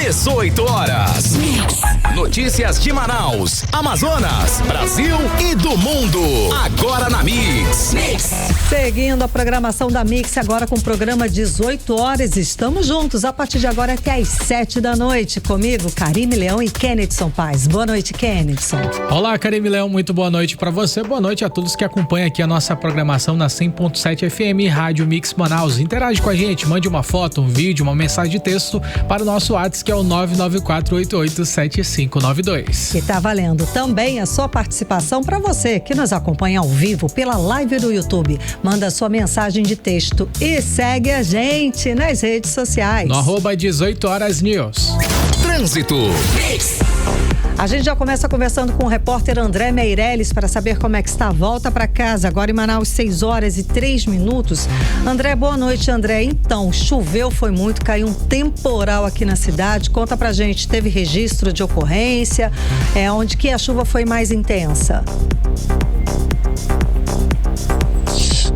18 horas. Notícias de Manaus, Amazonas, Brasil e do mundo. Agora na Mix. Seguindo a programação da Mix, agora com o programa 18 horas. Estamos juntos a partir de agora até às 7 da noite. Comigo, Karime Leão e Kennedson Paz. Boa noite, Kennedson. Olá, Karime Leão. Muito boa noite para você. Boa noite a todos que acompanham aqui a nossa programação na 100.7 FM Rádio Mix Manaus. Interage com a gente, mande uma foto, um vídeo, uma mensagem de texto para o nosso WhatsApp, que é o 994887592. E tá valendo também a sua participação para você que nos acompanha ao vivo pela live do YouTube. Manda sua mensagem de texto e segue a gente nas redes sociais. No @18horasnews. Trânsito. A gente já começa conversando com o repórter André Meirelles para saber como é que está a volta para casa. Agora em Manaus, 6 horas e 3 minutos. André, boa noite, André. Então, choveu, foi muito, caiu um temporal aqui na cidade. Conta pra gente, teve registro de ocorrência? Onde que a chuva foi mais intensa?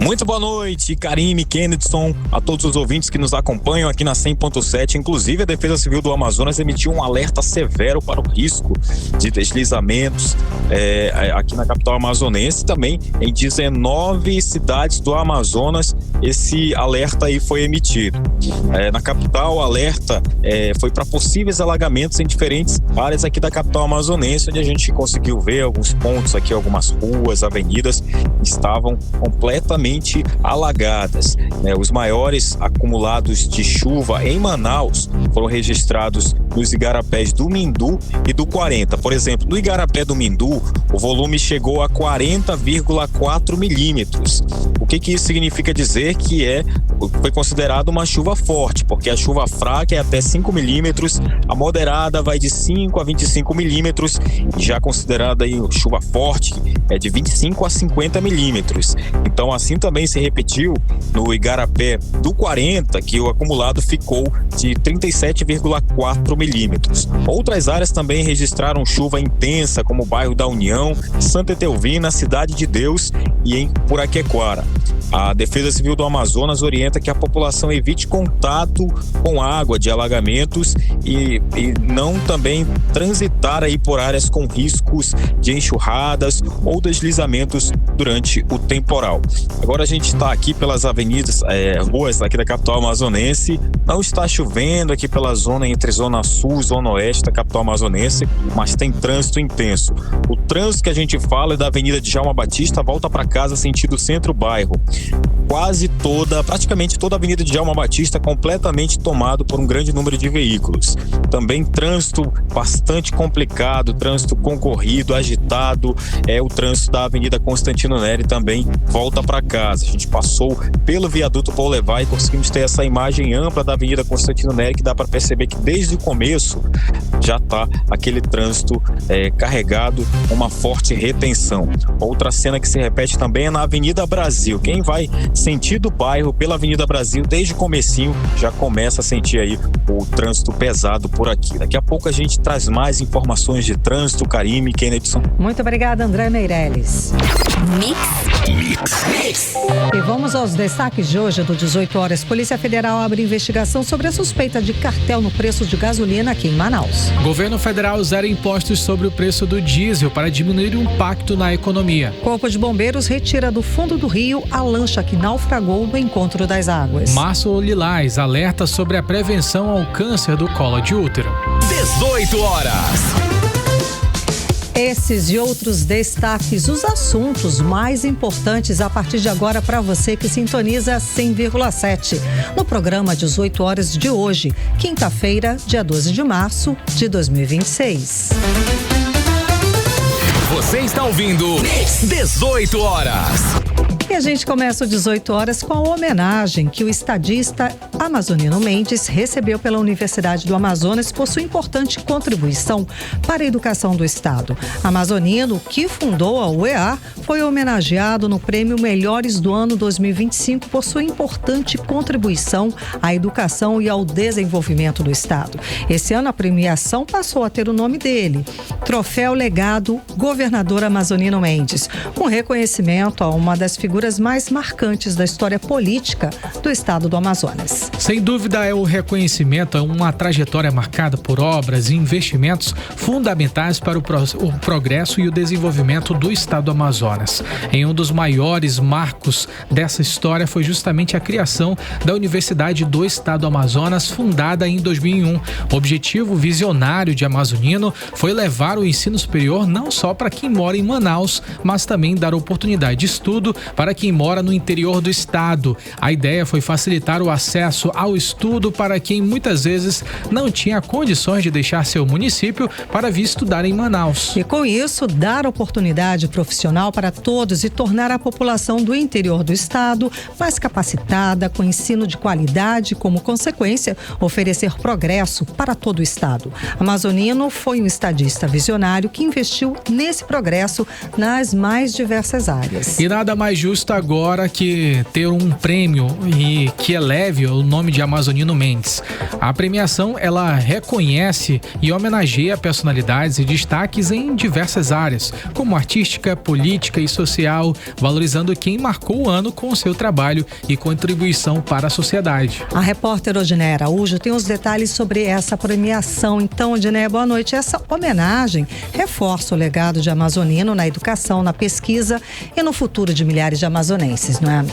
Muito boa noite, Karime, Kennedson, a todos os ouvintes que nos acompanham aqui na 100.7. Inclusive, a Defesa Civil do Amazonas emitiu um alerta severo para o risco de deslizamentos aqui na capital amazonense. Também em 19 cidades do Amazonas, esse alerta aí foi emitido. Na capital, o alerta foi para possíveis alagamentos em diferentes áreas aqui da capital amazonense, onde a gente conseguiu ver alguns pontos aqui, algumas ruas, avenidas estavam completamente alagadas. Os maiores acumulados de chuva em Manaus foram registrados nos igarapés do Mindu e do 40. Por exemplo, no igarapé do Mindu, o volume chegou a 40,4 milímetros. O que isso significa dizer? Que foi considerado uma chuva forte, porque a chuva fraca é até 5 milímetros, a moderada vai de 5 a 25 milímetros, e já considerada aí chuva forte é de 25 a 50 milímetros. Então, assim também se repetiu no igarapé do 40, que o acumulado ficou de 37,4 milímetros. Outras áreas também registraram chuva intensa, como o bairro da União, Santa Etelvina, Cidade de Deus e em Puraquequara. A Defesa Civil do Amazonas orienta que a população evite contato com água de alagamentos e não também transitar aí por áreas com riscos de enxurradas ou deslizamentos durante o temporal. Agora a gente está aqui pelas avenidas, ruas aqui da capital amazonense. Não está chovendo aqui pela zona entre Zona Sul e Zona Oeste da capital amazonense, mas tem trânsito intenso. O trânsito que a gente fala é da Avenida Djalma Batista, volta para casa sentido centro-bairro. Praticamente toda a Avenida Djalma Batista completamente tomado por um grande número de veículos. Também trânsito bastante complicado, trânsito concorrido, agitado, o trânsito da Avenida Constantino Neri também volta para casa. A gente passou pelo viaduto Boulevard e conseguimos ter essa imagem ampla da Avenida Constantino Neri, que dá para perceber que desde o começo já está aquele trânsito carregado, uma forte retenção. Outra cena que se repete também é na Avenida Brasil. Quem vai sentido do bairro pela Avenida Brasil, desde o comecinho já começa a sentir aí o trânsito pesado por aqui. Daqui a pouco a gente traz mais informações de trânsito. Karime, Kennedson. Muito obrigada, André Meirelles. Mix. E vamos aos destaques de hoje do 18 horas. Polícia Federal abre investigação sobre a suspeita de cartel no preço de gasolina aqui em Manaus. Governo Federal zera impostos sobre o preço do diesel para diminuir o impacto na economia. Corpo de Bombeiros retira do fundo do rio a lancha que naufragou no encontro das águas. Março Lilás alerta sobre a prevenção ao câncer do colo de útero. 18 horas. Esses e outros destaques, os assuntos mais importantes a partir de agora para você que sintoniza 100,7 no programa 18 horas de hoje, quinta-feira, dia 12 de março de 2026. Você está ouvindo 18 horas. E a gente começa o 18 horas com a homenagem que o estadista Amazonino Mendes recebeu pela Universidade do Amazonas por sua importante contribuição para a educação do Estado. Amazonino, que fundou a UEA, foi homenageado no prêmio Melhores do Ano 2025 por sua importante contribuição à educação e ao desenvolvimento do Estado. Esse ano a premiação passou a ter o nome dele, Troféu Legado Governador Amazonino Mendes, um reconhecimento a uma das figuras figuras mais marcantes da história política do estado do Amazonas. Sem dúvida, é o reconhecimento a uma trajetória marcada por obras e investimentos fundamentais para o progresso e o desenvolvimento do estado do Amazonas. Em um dos maiores marcos dessa história foi justamente a criação da Universidade do Estado do Amazonas, fundada em 2001. O objetivo visionário de Amazonino foi levar o ensino superior não só para quem mora em Manaus, mas também dar oportunidade de estudo para quem mora no interior do estado. A ideia foi facilitar o acesso ao estudo para quem muitas vezes não tinha condições de deixar seu município para vir estudar em Manaus. E com isso, dar oportunidade profissional para todos e tornar a população do interior do estado mais capacitada, com ensino de qualidade, como consequência, oferecer progresso para todo o estado. Amazonino foi um estadista visionário que investiu nesse progresso nas mais diversas áreas. E nada mais justo agora que ter um prêmio e que eleve o nome de Amazonino Mendes. A premiação, ela reconhece e homenageia personalidades e destaques em diversas áreas, como artística, política e social, valorizando quem marcou o ano com o seu trabalho e contribuição para a sociedade. A repórter Odiné Araújo tem os detalhes sobre essa premiação. Então, Odiné, boa noite. Essa homenagem reforça o legado de Amazonino na educação, na pesquisa e no futuro de milhares de amazonenses, não é?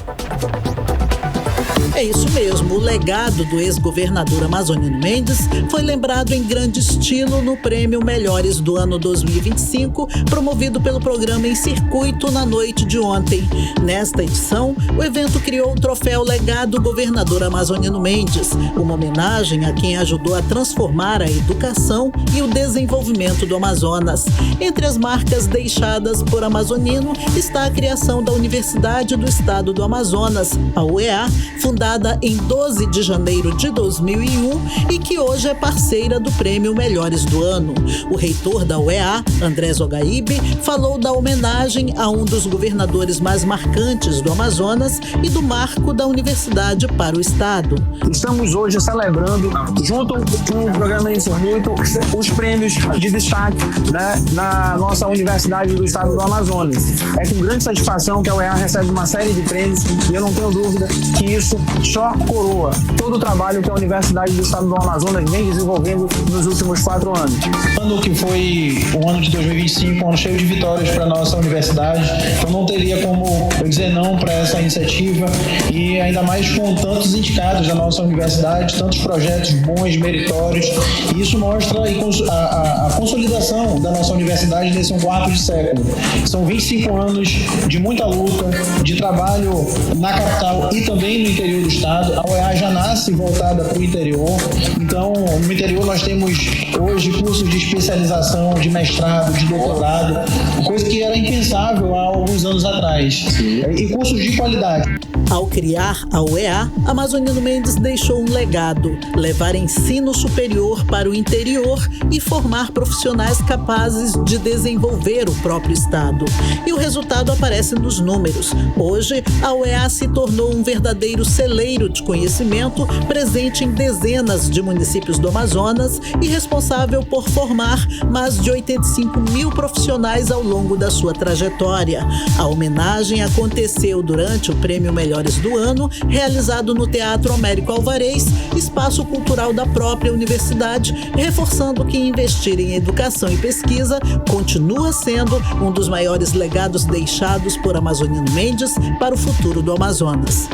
É isso mesmo, o legado do ex-governador Amazonino Mendes foi lembrado em grande estilo no Prêmio Melhores do Ano 2025, promovido pelo programa Em Circuito na noite de ontem. Nesta edição, o evento criou o troféu Legado Governador Amazonino Mendes, uma homenagem a quem ajudou a transformar a educação e o desenvolvimento do Amazonas. Entre as marcas deixadas por Amazonino está a criação da Universidade do Estado do Amazonas, a UEA, fundada em 12 de janeiro de 2001 e que hoje é parceira do Prêmio Melhores do Ano. O reitor da UEA, André Zogaíbe, falou da homenagem a um dos governadores mais marcantes do Amazonas e do marco da universidade para o estado. Estamos hoje celebrando, junto com o programa Em Circuito, os prêmios de destaque, né, na nossa Universidade do Estado do Amazonas. É com grande satisfação que a UEA recebe uma série de prêmios e eu não tenho dúvida que isso só coroa todo o trabalho que a Universidade do Estado do Amazonas vem desenvolvendo nos últimos 4 anos. Ano que foi o ano de 2025, um ano cheio de vitórias para a nossa universidade. Eu não teria como eu dizer não para essa iniciativa e ainda mais com tantos indicados da nossa universidade, tantos projetos bons, meritórios. E isso mostra a consolidação da nossa universidade nesse 1/4 de século. São 25 anos de muita luta, de trabalho na capital e também no interior do estado. A UEA já nasce voltada para o interior. Então, no interior nós temos hoje cursos de especialização, de mestrado, de doutorado, coisa que era impensável há alguns anos atrás. E cursos de qualidade. Ao criar a UEA, Amazonino Mendes deixou um legado: levar ensino superior para o interior e formar profissionais capazes de desenvolver o próprio estado. E o resultado aparece nos números. Hoje, a UEA se tornou um verdadeiro celeiro de conhecimento, presente em dezenas de municípios do Amazonas e responsável por formar mais de 85 mil profissionais ao longo da sua trajetória. A homenagem aconteceu durante o Prêmio Melhores do Ano, realizado no Teatro Américo Alvarez, espaço cultural da própria universidade, reforçando que investir em educação e pesquisa continua sendo um dos maiores legados deixados por Amazonino Mendes para o futuro do Amazonas.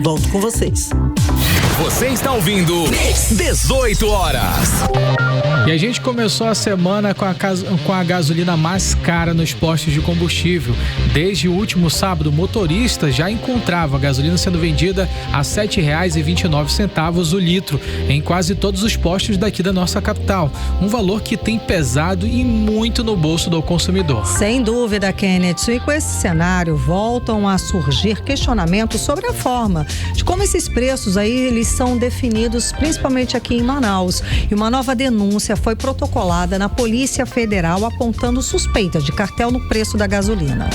Volto com vocês. Você está ouvindo 18 horas. E a gente começou a semana com a gasolina mais cara nos postos de combustível. Desde o último sábado, o motorista já encontrava a gasolina sendo vendida a R$ 7,29 o litro em quase todos os postos daqui da nossa capital. Um valor que tem pesado e muito no bolso do consumidor. Sem dúvida, Kenneth. E com esse cenário, voltam a surgir questionamentos sobre a forma de como esses preços aí, eles são definidos, principalmente aqui em Manaus. E uma nova denúncia foi protocolada na Polícia Federal apontando suspeita de cartel no preço da gasolina.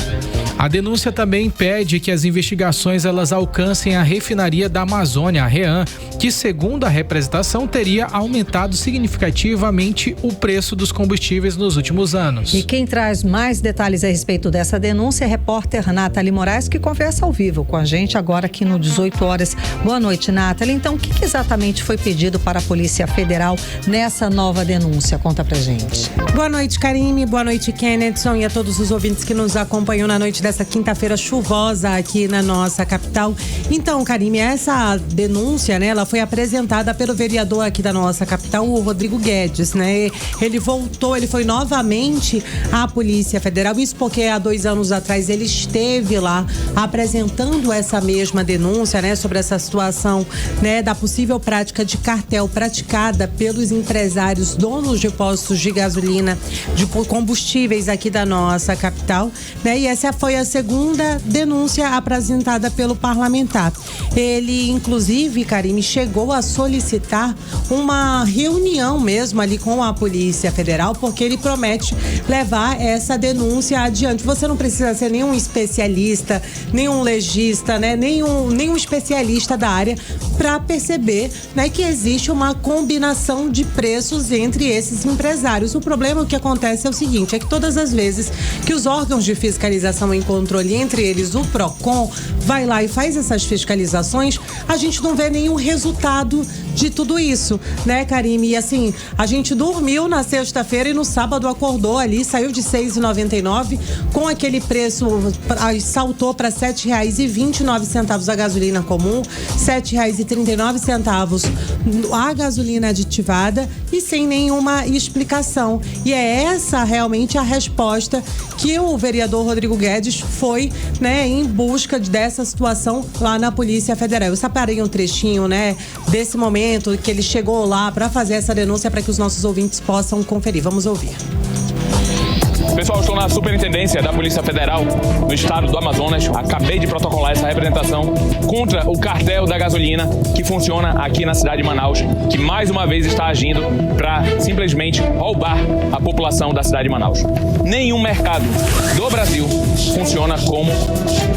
A denúncia também pede que as investigações elas alcancem a refinaria da Amazônia, a REAM, que segundo a representação teria aumentado significativamente o preço dos combustíveis nos últimos anos. E quem traz mais detalhes a respeito dessa denúncia é a repórter Nathalie Moraes, que conversa ao vivo com a gente agora aqui no 18 horas. Boa noite, Nathalie. Então, o que exatamente foi pedido para a Polícia Federal nessa nova denúncia? Conta pra gente. Boa noite, Karime. Boa noite, Kennedson, e a todos os ouvintes que nos acompanham na noite dessa quinta-feira chuvosa aqui na nossa capital. Então, Karime, essa denúncia, né, ela foi apresentada pelo vereador aqui da nossa capital, o Rodrigo Guedes, né? Ele foi novamente à Polícia Federal, isso porque há 2 anos atrás ele esteve lá apresentando essa mesma denúncia, né, sobre essa situação, né, da possível prática de cartel praticada pelos empresários donos de postos de gasolina, de combustíveis aqui da nossa capital, né? E essa foi a segunda denúncia apresentada pelo parlamentar. Ele, inclusive, Karime, chegou a solicitar uma reunião mesmo ali com a Polícia Federal, porque ele promete levar essa denúncia adiante. Você não precisa ser nenhum especialista, nenhum legista, né? Nenhum especialista da área para perceber, né, que existe uma combinação de preços entre esses empresários. O problema que acontece é o seguinte, é que todas as vezes que os órgãos de fiscalização e controle, entre eles o PROCON, vai lá e faz essas fiscalizações, a gente não vê nenhum resultado de tudo isso, né, Karime? E assim, a gente dormiu na sexta-feira e no sábado acordou ali, saiu de R$ 6,99, com aquele preço, saltou para R$ 7,29 a gasolina comum, R$ 7,39 a gasolina aditivada e sem nenhuma explicação. E é essa realmente a resposta que o vereador Rodrigo Guedes foi, né, em busca dessa situação lá na Polícia Federal. Eu separei um trechinho, né, desse momento que ele chegou lá para fazer essa denúncia para que os nossos ouvintes possam conferir. Vamos ouvir. Pessoal, estou na Superintendência da Polícia Federal no estado do Amazonas. Acabei de protocolar essa representação contra o cartel da gasolina que funciona aqui na cidade de Manaus, que mais uma vez está agindo para simplesmente roubar a população da cidade de Manaus. Nenhum mercado do Brasil funciona como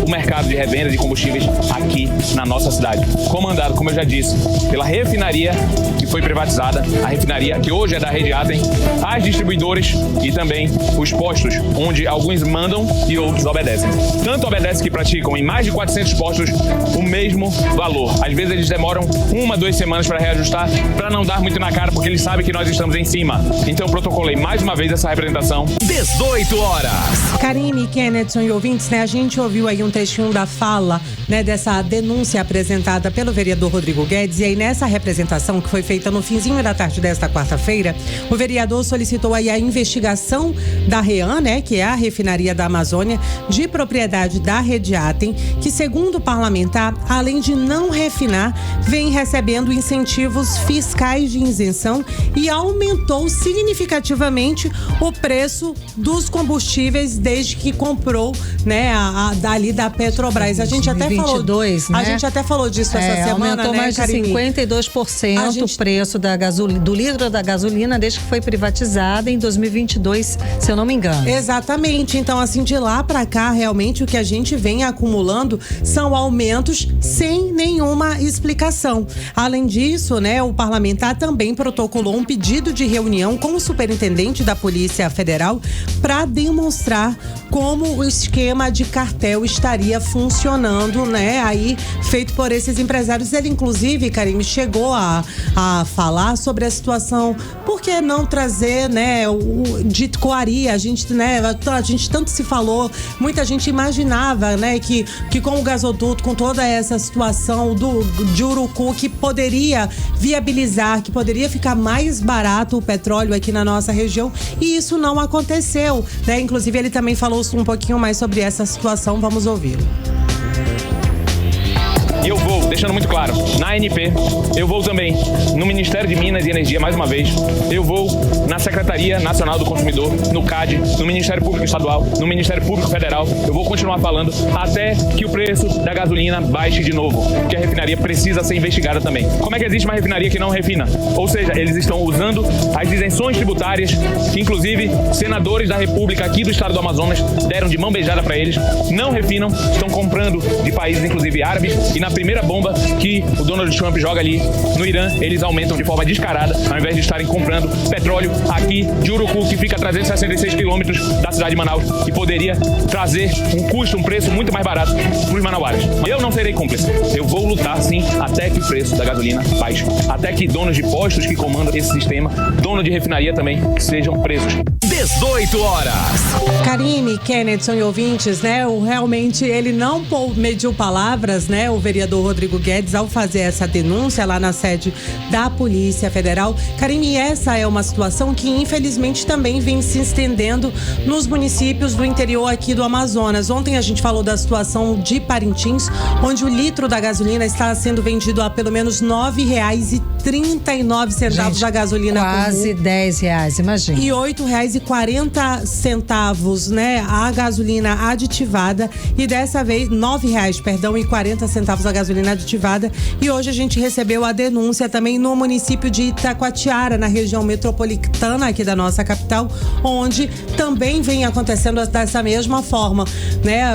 o mercado de revenda de combustíveis aqui na nossa cidade. Comandado, como eu já disse, pela refinaria que foi privatizada, a refinaria que hoje é da Rediatem, as distribuidoras e também os postos, onde alguns mandam e outros obedecem. Tanto obedecem que praticam em mais de 400 postos o mesmo valor. Às vezes eles demoram 1, 2 semanas para reajustar, para não dar muito na cara, porque eles sabem que nós estamos em cima. Então protocolei mais uma vez essa representação. 18 horas. Karime, Kennedson e ouvintes, né? A gente ouviu aí um trechinho da fala, né, dessa denúncia apresentada pelo vereador Rodrigo Guedes, e aí nessa representação que foi feita no finzinho da tarde desta quarta-feira, o vereador solicitou aí a investigação da REAM, né, que é a refinaria da Amazônia, de propriedade da Rediatem, que segundo o parlamentar, além de não refinar, vem recebendo incentivos fiscais de isenção e aumentou significativamente o preço dos combustíveis desde que comprou, né, dali da Petrobras. A gente até 22, falou, né? A gente até falou disso essa semana, aumentou, né, mais de 52% o preço do litro da gasolina desde que foi privatizada em 2022, se eu não me engano. Exatamente. Então, assim, de lá para cá, realmente o que a gente vem acumulando são aumentos sem nenhuma explicação. Além disso, né, o parlamentar também protocolou um pedido de reunião com o superintendente da Polícia Federal para demonstrar como o esquema de cartel estaria funcionando, né, aí feito por esses empresários. Ele, inclusive, Karime, chegou a falar sobre a situação, por que não trazer, né, de Coari, a gente tanto se falou, muita gente imaginava, né, que com o gasoduto, com toda essa situação de Urucu, que poderia viabilizar, que poderia ficar mais barato o petróleo aqui na nossa região, e isso não aconteceu, né? Inclusive, ele também falou um pouquinho mais sobre essa situação, vamos ouvi-lo. E eu vou, deixando muito claro, na ANP, eu vou também no Ministério de Minas e Energia, mais uma vez, eu vou na Secretaria Nacional do Consumidor, no CAD, no Ministério Público Estadual, no Ministério Público Federal, eu vou continuar falando até que o preço da gasolina baixe de novo, porque a refinaria precisa ser investigada também. Como é que existe uma refinaria que não refina? Ou seja, eles estão usando as isenções tributárias, que inclusive senadores da República aqui do estado do Amazonas deram de mão beijada para eles, não refinam, estão comprando de países inclusive árabes, e na primeira bomba que o Donald Trump joga ali no Irã, eles aumentam de forma descarada, ao invés de estarem comprando petróleo aqui de Urucu, que fica a 366 quilômetros da cidade de Manaus, e poderia trazer um custo, um preço muito mais barato para os manauaras. Eu não serei cúmplice. Eu vou lutar, sim, até que o preço da gasolina baixe. Até que donos de postos que comandam esse sistema, dono de refinaria também, sejam presos. 18 horas. Karine, Kenneth, e ouvintes, né? Realmente ele não mediu palavras, né? O vereador Rodrigo Guedes, ao fazer essa denúncia lá na sede da Polícia Federal. Karine, essa é uma situação que infelizmente também vem se estendendo nos municípios do interior aqui do Amazonas. Ontem a gente falou da situação de Parintins, onde o litro da gasolina está sendo vendido a pelo menos R$ 9,39 a gasolina quase comum. R$10, imagina. E R$ 8,40, né, a gasolina aditivada, e dessa vez R$ 9,40 a gasolina aditivada. E hoje a gente recebeu a denúncia também no município de Itacoatiara, na região metropolitana aqui da nossa capital, onde também vem acontecendo dessa mesma forma, né?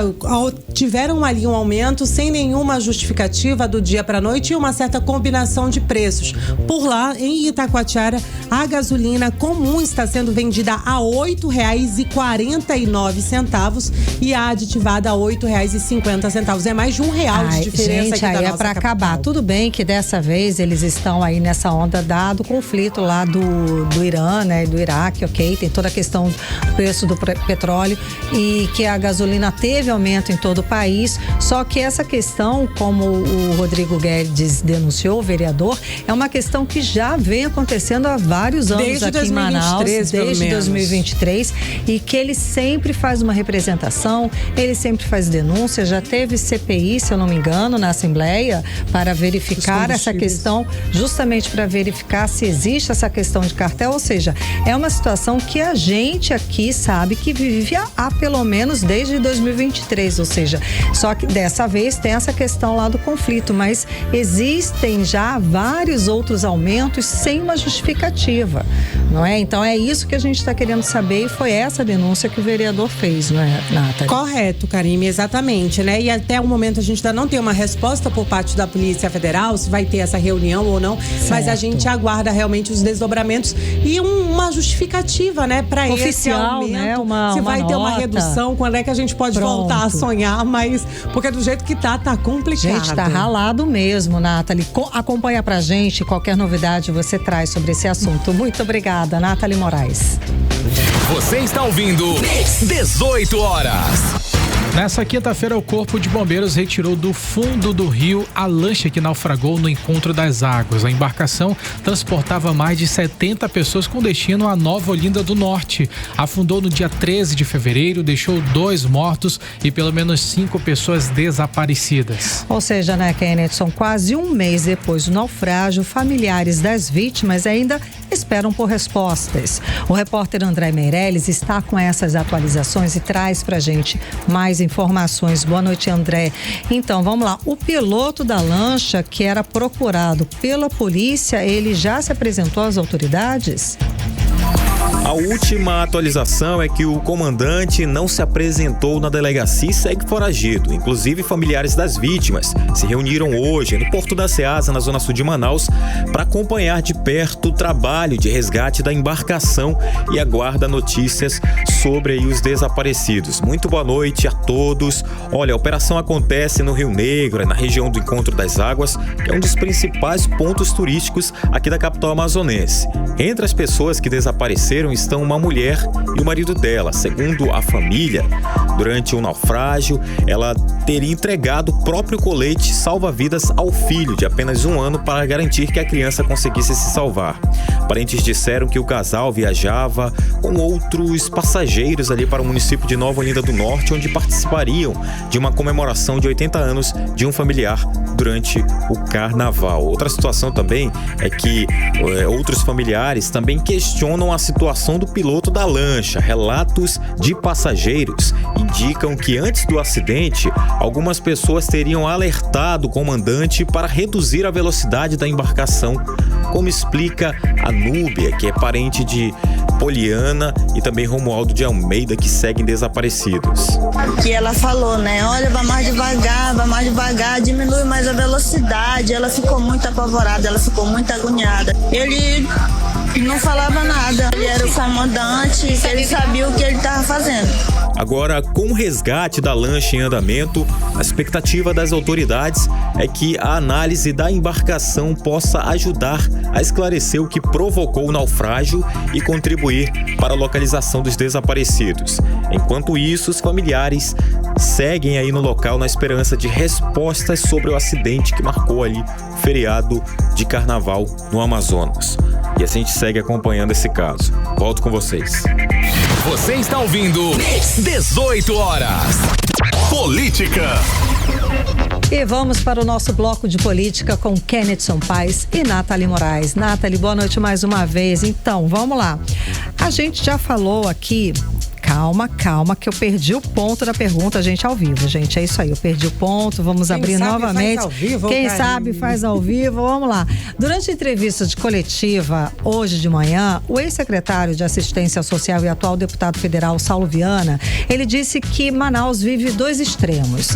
Tiveram ali um aumento sem nenhuma justificativa do dia para a noite e uma certa combinação de preços. Por lá, em Itacoatiara, a gasolina comum está sendo vendida a R$ 8,49 e a aditivada a R$ 8,50. É mais de R$ 1 de diferença. Gente, aqui aí da é nossa para capital. acabar. Tudo bem que dessa vez eles estão aí nessa onda do conflito lá do Irã, né, do Iraque, ok? Tem toda a questão do preço do petróleo e que a gasolina teve aumento em todo o país. Só que essa questão, como o Rodrigo Guedes denunciou, o vereador, é uma questão que já vem acontecendo há vários anos desde aqui 2023, em Manaus, desde 2023, e que ele sempre faz uma representação, ele sempre faz denúncia, já teve CPI, se eu não me engano, na Assembleia, para verificar essa questão, justamente para verificar se existe essa questão de cartel, ou seja, é uma situação que a gente aqui sabe que vive há pelo menos desde 2023, ou seja, só que dessa vez tem essa questão lá do conflito, mas existem já vários outros aumentos sem uma justificativa, não é? Então é isso que a gente está querendo saber, e foi essa denúncia que o vereador fez, não é, Nathalie? Correto, Karime, exatamente, né? E até o momento a gente ainda não tem uma resposta por parte da Polícia Federal, se vai ter essa reunião ou não, mas a gente aguarda realmente os desdobramentos e uma justificativa, né, para esse aumento, né? se vai ter uma nota. redução, quando é que a gente pode voltar a sonhar, mas porque do jeito que tá complicado. Gente, tá ralado mesmo, Nathalie. Acompanha pra gente, qualquer novidade você traz sobre esse assunto. Muito obrigada, Nathalie Moraes. Você está ouvindo 18 horas. Nessa quinta-feira, o Corpo de Bombeiros retirou do fundo do rio a lancha que naufragou no Encontro das Águas. A embarcação transportava mais de 70 pessoas com destino a Nova Olinda do Norte. Afundou no dia 13 de fevereiro, deixou 2 mortos e pelo menos 5 pessoas desaparecidas. Ou seja, né, Kenneth, são quase um mês depois do naufrágio, familiares das vítimas ainda esperam por respostas. O repórter André Meirelles está com essas atualizações e traz pra gente mais informações. Boa noite, André. Então, vamos lá. O piloto da lancha, que era procurado pela polícia, ele já se apresentou às autoridades? A última atualização é que o comandante não se apresentou na delegacia e segue foragido. Inclusive, familiares das vítimas se reuniram hoje no Porto da Ceasa, na zona sul de Manaus, para acompanhar de perto o trabalho de resgate da embarcação e aguarda notícias sobre aí os desaparecidos. Muito boa noite a todos. Olha, a operação acontece no Rio Negro, na região do Encontro das Águas, que é um dos principais pontos turísticos aqui da capital amazonense. Entre as pessoas que desapareceram estão uma mulher e o marido dela. Segundo a família, durante o naufrágio, ela teria entregado o próprio colete salva-vidas ao filho de apenas 1 ano para garantir que a criança conseguisse se salvar. Parentes disseram que o casal viajava com outros passageiros ali para o município de Nova Olinda do Norte, onde participariam de uma comemoração de 80 anos de um familiar durante o carnaval. Outra situação também é que outros familiares também questionam a situação do piloto da lancha. Relatos de passageiros indicam que antes do acidente, algumas pessoas teriam alertado o comandante para reduzir a velocidade da embarcação, como explica a Núbia, que é parente de Poliana, e também Romualdo de Almeida, que seguem desaparecidos. Que ela falou, né? Olha, vai mais devagar, diminui mais a velocidade. Ela ficou muito apavorada, ela ficou muito agoniada. Ele não falava nada, ele era o comandante, ele sabia o que ele estava fazendo. Agora, com o resgate da lancha em andamento, a expectativa das autoridades é que a análise da embarcação possa ajudar a esclarecer o que provocou o naufrágio e contribuir para a localização dos desaparecidos. Enquanto isso, os familiares seguem aí no local na esperança de respostas sobre o acidente que marcou ali o feriado de carnaval no Amazonas. E assim a gente segue acompanhando esse caso. Volto com vocês. Você está ouvindo 18 horas. Política. E vamos para o nosso bloco de política com Kennedson Paes e Nathalie Moraes. Nathalie, boa noite mais uma vez. Então, vamos lá. A gente já falou aqui... Calma, que eu perdi o ponto da pergunta, gente, ao vivo, gente. É isso aí, eu perdi o ponto, vamos abrir novamente. Faz ao vivo, quem sabe faz ao vivo, vamos lá. Durante a entrevista de coletiva, hoje de manhã, o ex-secretário de Assistência Social e atual deputado federal, Saulo Viana, ele disse que Manaus vive dois extremos.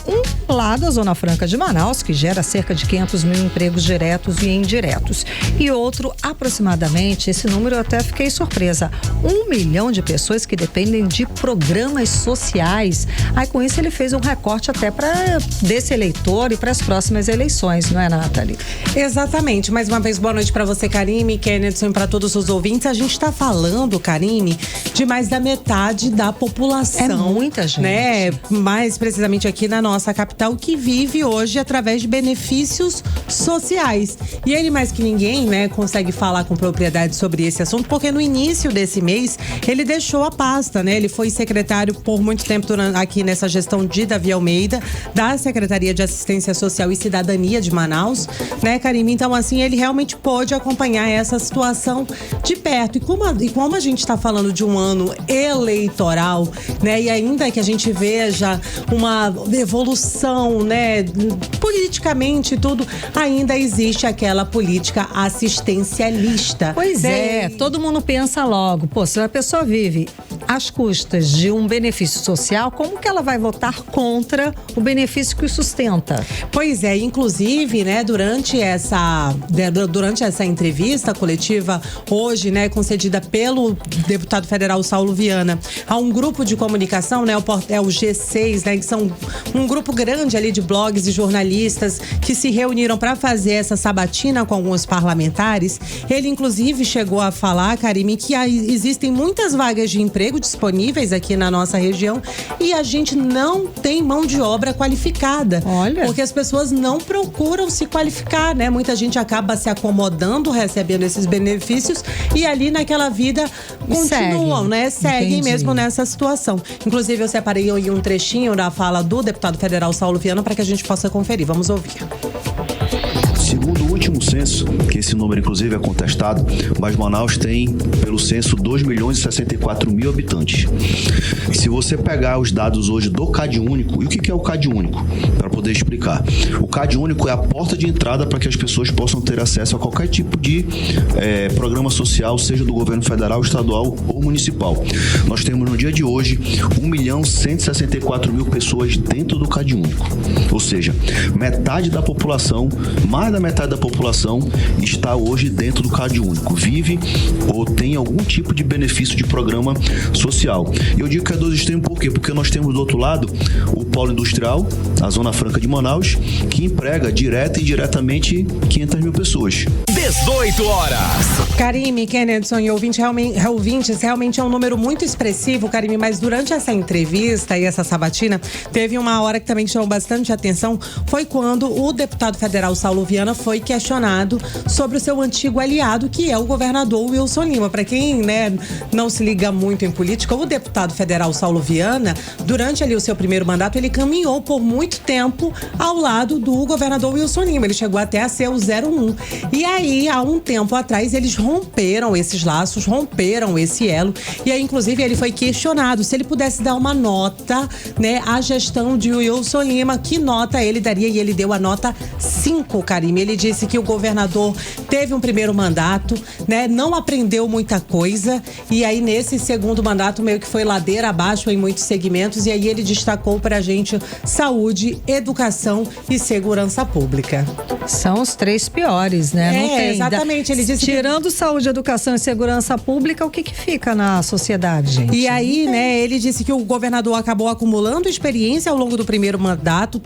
Um lado, a Zona Franca de Manaus, que gera cerca de 500 mil empregos diretos e indiretos. E outro, aproximadamente, esse número eu até fiquei surpresa, 1 milhão de pessoas que dependem de programas sociais. Aí com isso ele fez um recorte até para desse eleitor e para as próximas eleições, não é, Nathalie? Exatamente. Mais uma vez, boa noite para você, Karime, Kennedson, e para todos os ouvintes. A gente está falando, Karime, de mais da metade da população. É muita gente. Né? Mais precisamente aqui na nossa capital, que vive hoje através de benefícios sociais. E ele, mais que ninguém, né, consegue falar com propriedade sobre esse assunto, porque no início desse mês ele deixou a pasta, né? Ele foi secretário por muito tempo aqui nessa gestão de Davi Almeida, da Secretaria de Assistência Social e Cidadania de Manaus, né, Karime? Então, assim, ele realmente pôde acompanhar essa situação de perto. E como a gente está falando de um ano eleitoral, né? E ainda que a gente veja uma evolução, né? Politicamente tudo, ainda existe aquela política assistencialista. Pois é, todo mundo pensa logo, pô, se a pessoa vive às custas de um benefício social, como que ela vai votar contra o benefício que o sustenta? Pois é, inclusive, né, durante essa entrevista coletiva hoje, né, concedida pelo deputado federal Saulo Viana a um grupo de comunicação, né, o G6, né, que são um grupo grande ali de blogs e jornalistas que se reuniram para fazer essa sabatina com alguns parlamentares. Ele, inclusive, chegou a falar, Karime, que existem muitas vagas de emprego disponíveis aqui na nossa região e a gente não tem mão de obra qualificada. Olha. Porque as pessoas não procuram se qualificar, né? Muita gente acaba se acomodando, recebendo esses benefícios e ali naquela vida continuam, né? Seguem Entendi. mesmo nessa situação. Inclusive, eu separei aí um trechinho da fala do deputado federal Saulo Viana para que a gente possa conferir. Vamos ouvir. Segundo o último censo, que esse número inclusive é contestado, mas Manaus tem, pelo censo, 2.064.000 habitantes. E se você pegar os dados hoje do CAD Único, e o que é o CAD Único? Para poder explicar. O CAD Único é a porta de entrada para que as pessoas possam ter acesso a qualquer tipo de programa social, seja do governo federal, estadual ou municipal. Nós temos no dia de hoje 1.164.000 pessoas dentro do CAD Único. Ou seja, metade da população, mais da metade da população está hoje dentro do CAD Único, vive ou tem algum tipo de benefício de programa social. E eu digo que é dois extremos, por quê? Porque nós temos do outro lado o polo industrial, a Zona Franca de Manaus, que emprega direta e indiretamente 500 mil pessoas. 18 horas. Karime, Kennedson e ouvintes, realmente é um número muito expressivo, Karime, mas durante essa entrevista e essa sabatina, teve uma hora que também chamou bastante atenção, foi quando o deputado federal Saulo Viana foi questionado sobre o seu antigo aliado, que é o governador Wilson Lima. Para quem, não se liga muito em política, o deputado federal Saulo Viana, durante ali o seu primeiro mandato, ele caminhou por muito tempo ao lado do governador Wilson Lima. Ele chegou até a ser o 01. E aí, há um tempo atrás, eles romperam esses laços, romperam esse elo. E aí, inclusive, ele foi questionado se ele pudesse dar uma nota, à gestão de Wilson Lima. Que nota ele daria? E ele deu a nota 5, Karime. Ele disse que o governador teve um primeiro mandato, não aprendeu muita coisa. E aí, nesse segundo mandato, meio que foi ladeira abaixo em muitos segmentos. E aí, ele destacou pra gente saúde, educação e segurança pública. São os 3 piores, né? Não tem, exatamente. Ele disse tirando saúde, educação e segurança pública, o que fica na sociedade, gente? E aí, ele disse que o governador acabou acumulando experiência ao longo do primeiro mandato.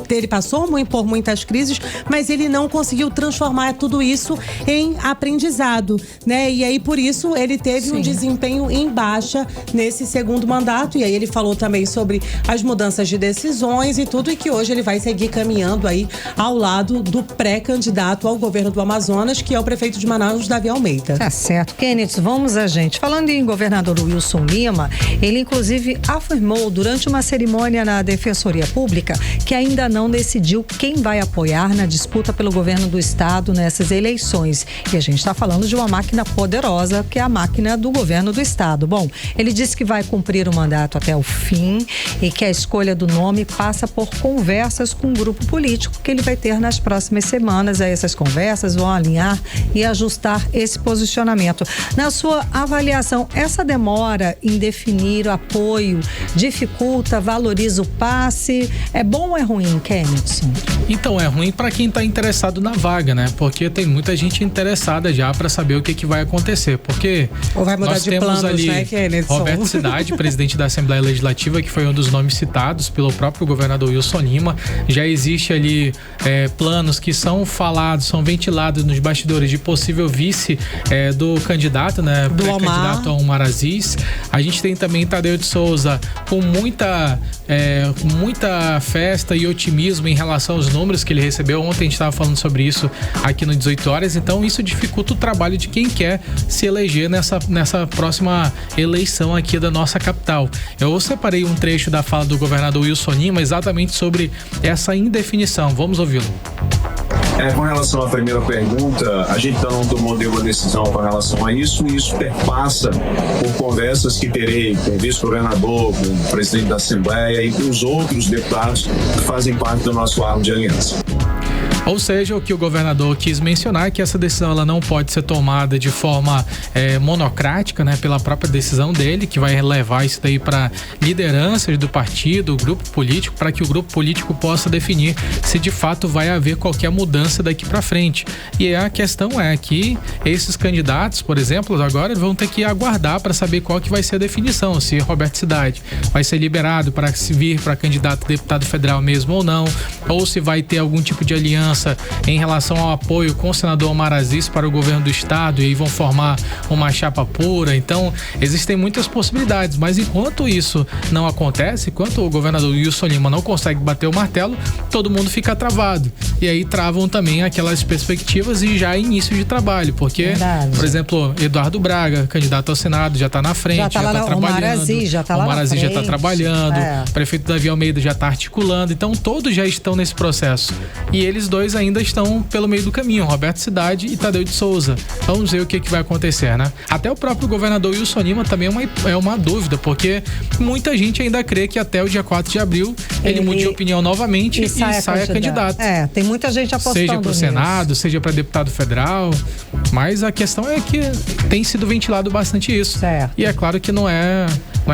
Ele passou por muitas crises, mas ele não conseguiu transformar tudo isso em aprendizado, E aí, por isso, ele teve um desempenho em baixa nesse segundo mandato. E aí, ele falou também sobre as mudanças de decisões e tudo, e que hoje ele vai seguir caminhando aí ao lado do pré-candidato ao governo do Amazonas, que é o prefeito de Manaus, Davi Almeida. Tá certo. Kenneth, vamos a gente. Falando em governador Wilson Lima, ele inclusive afirmou durante uma cerimônia na Defensoria Pública que ainda não decidiu quem vai apoiar na disputa pelo governo do estado nessas eleições. E a gente está falando de uma máquina poderosa, que é a máquina do governo do estado. Bom, ele disse que vai cumprir o mandato até o fim e que a escolha do nome passa por conversas com um grupo político que ele vai ter nas próximas semanas. Aí essas conversas vão alinhar e ajustar esse posicionamento. Na sua avaliação, essa demora em definir o apoio dificulta, valoriza o passe? É bom ou é ruim, Kennedson? Então, é ruim para quem está interessado na vaga, Porque tem muita gente interessada já para saber o que vai acontecer. Porque ou vai mudar nós de temos planos, ali Kennedson? Roberto Cidade, presidente da Assembleia Legislativa, que foi um dos nomes citados pelo próprio governador Wilson Lima. Já existe ali planos que são falados, são ventilados nos bastidores de possível vice do candidato, do candidato a Omar Aziz. A gente tem também Tadeu de Souza com muita festa e otimismo em relação aos números que ele recebeu. Ontem a gente estava falando sobre isso aqui no 18 horas, então isso dificulta o trabalho de quem quer se eleger nessa próxima eleição aqui da nossa capital. Eu separei um trecho da fala do governador Wilson Lima exatamente sobre essa indefinição. Vamos ouvi-lo. Com relação à primeira pergunta, a gente ainda não tomou nenhuma decisão com relação a isso, e isso perpassa por conversas que terei com o vice-governador, com o presidente da Assembleia e com os outros deputados que fazem parte do nosso arco de aliança. Ou seja, o que o governador quis mencionar é que essa decisão ela não pode ser tomada de forma monocrática, pela própria decisão dele, que vai levar isso daí para lideranças do partido, o grupo político, para que o grupo político possa definir se de fato vai haver qualquer mudança daqui para frente. E a questão é que esses candidatos, por exemplo, agora vão ter que aguardar para saber qual que vai ser a definição, se Roberto Cidade vai ser liberado para se vir para candidato a deputado federal mesmo ou não, ou se vai ter algum tipo de aliança em relação ao apoio com o senador Omar Aziz para o governo do estado, e aí vão formar uma chapa pura. Então, existem muitas possibilidades, mas enquanto isso não acontece, enquanto o governador Wilson Lima não consegue bater o martelo, todo mundo fica travado. E aí travam também aquelas perspectivas e já início de trabalho, porque, por exemplo, Eduardo Braga, candidato ao Senado, já está na frente, já está trabalhando. Omar Aziz já está lá na frente. Omar Aziz já está trabalhando, o prefeito Davi Almeida já está articulando, então todos já estão nesse processo. E eles dois ainda estão pelo meio do caminho, Roberto Cidade e Tadeu de Souza. Vamos ver o que vai acontecer, Até o próprio governador Wilson Lima também é uma dúvida, porque muita gente ainda crê que até o dia 4 de abril ele mude de opinião novamente e saia candidato. Tem muita gente apostando seja para o Senado, seja para deputado federal, mas a questão é que tem sido ventilado bastante isso. Certo. E é claro que não é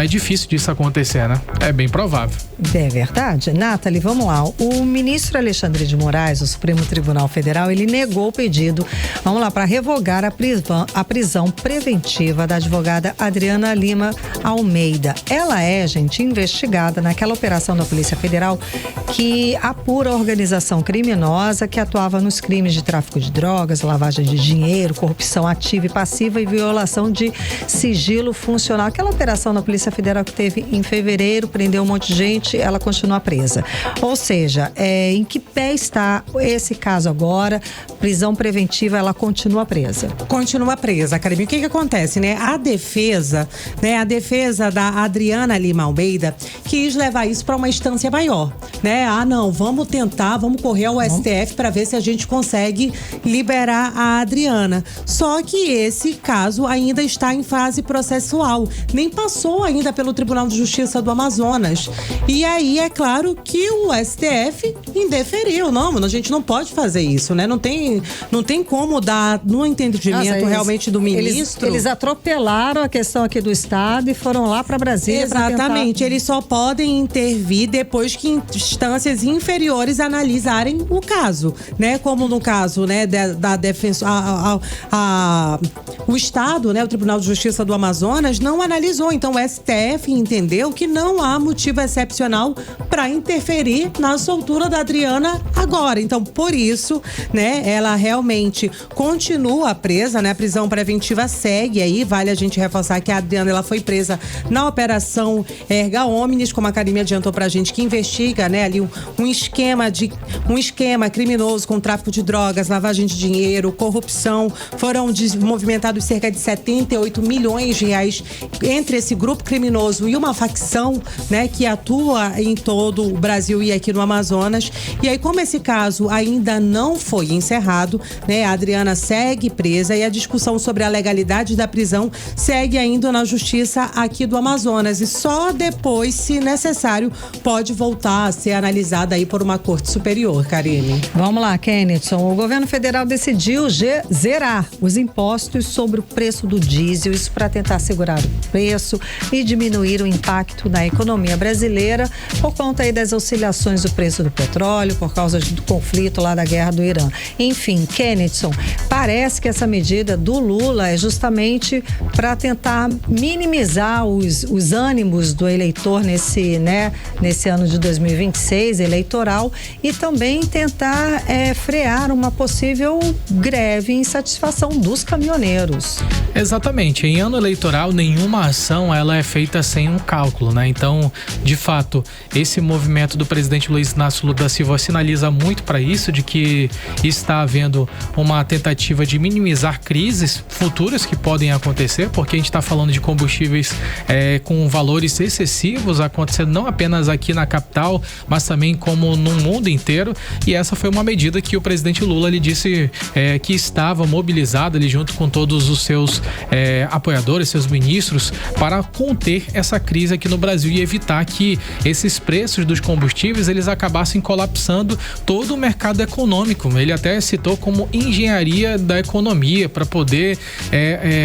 difícil disso acontecer, É bem provável. É verdade. Nathalie, vamos lá. O ministro Alexandre de Moraes, do Supremo Tribunal Federal, ele negou o pedido, vamos lá, para revogar a prisão preventiva da advogada Adriana Lima Almeida. Ela é, gente, investigada naquela operação da Polícia Federal que apura a organização criminosa que atuava nos crimes de tráfico de drogas, lavagem de dinheiro, corrupção ativa e passiva e violação de sigilo funcional. Aquela operação da Polícia Federal que teve em fevereiro, prendeu um monte de gente, ela continua presa. Ou seja, em que pé está esse caso agora? Prisão preventiva, ela continua presa. Continua presa, Karime. O que acontece, né? A defesa da Adriana Lima Almeida quis levar isso para uma instância maior, né? Não, vamos correr ao STF para ver se a gente consegue liberar a Adriana. Só que esse caso ainda está em fase processual, nem passou ainda pelo Tribunal de Justiça do Amazonas. E aí é claro que o STF indeferiu. Não, a gente não pode fazer isso, né? Não tem como dar no entendimento realmente do ministro. Eles atropelaram a questão aqui do Estado e foram lá para Brasília. Exatamente, eles só podem intervir depois que instâncias inferiores analisarem o caso, né? Como no caso, né, da defesa, o Estado, né, o Tribunal de Justiça do Amazonas não analisou. Então o STF entendeu que não há motivo excepcional para interferir na soltura da Adriana agora. Então, por isso, né, ela realmente continua presa, né? A prisão preventiva segue aí. Vale a gente reforçar que a Adriana, ela foi presa na operação Erga Omnes, como a Karime adiantou pra gente, que investiga, né, ali um esquema criminoso com tráfico de drogas, lavagem de dinheiro, corrupção. Foram movimentados cerca de 78 milhões de reais entre esse grupo criminoso e uma facção, né, que atua em todo o Brasil e aqui no Amazonas. E aí, como esse caso ainda não foi encerrado, né, a Adriana segue presa e a discussão sobre a legalidade da prisão segue ainda na Justiça aqui do Amazonas. E só depois, se necessário, pode voltar a ser analisada aí por uma corte superior, Karine. Vamos lá, Kennethson. O governo federal decidiu zerar os impostos sobre o preço do diesel, isso para tentar segurar o preço e diminuir o impacto na economia brasileira por conta aí das oscilações do preço do petróleo, por causa do conflito lá da guerra do Irã. Enfim, Kennethson, parece que essa medida do Lula é justamente para tentar minimizar os ânimos do eleitor nesse ano de 2026 eleitoral e também tentar frear uma possível greve e insatisfação dos caminhoneiros. Exatamente. Em ano eleitoral, nenhuma ação ela é feita sem um cálculo, né? Então, de fato, esse movimento do presidente Luiz Inácio Lula da Silva sinaliza muito para isso, de que está havendo uma tentativa de minimizar crises futuras que podem acontecer, porque a gente está falando de combustíveis com valores excessivos acontecendo não apenas aqui na capital, mas também como no mundo inteiro. E essa foi uma medida que o presidente Lula lhe disse que estava mobilizado ali junto com todos os seus apoiadores, seus ministros, para conter essa crise aqui no Brasil e evitar que esses preços dos combustíveis eles acabassem colapsando todo o mercado econômico. Ele até citou como engenharia da economia para poder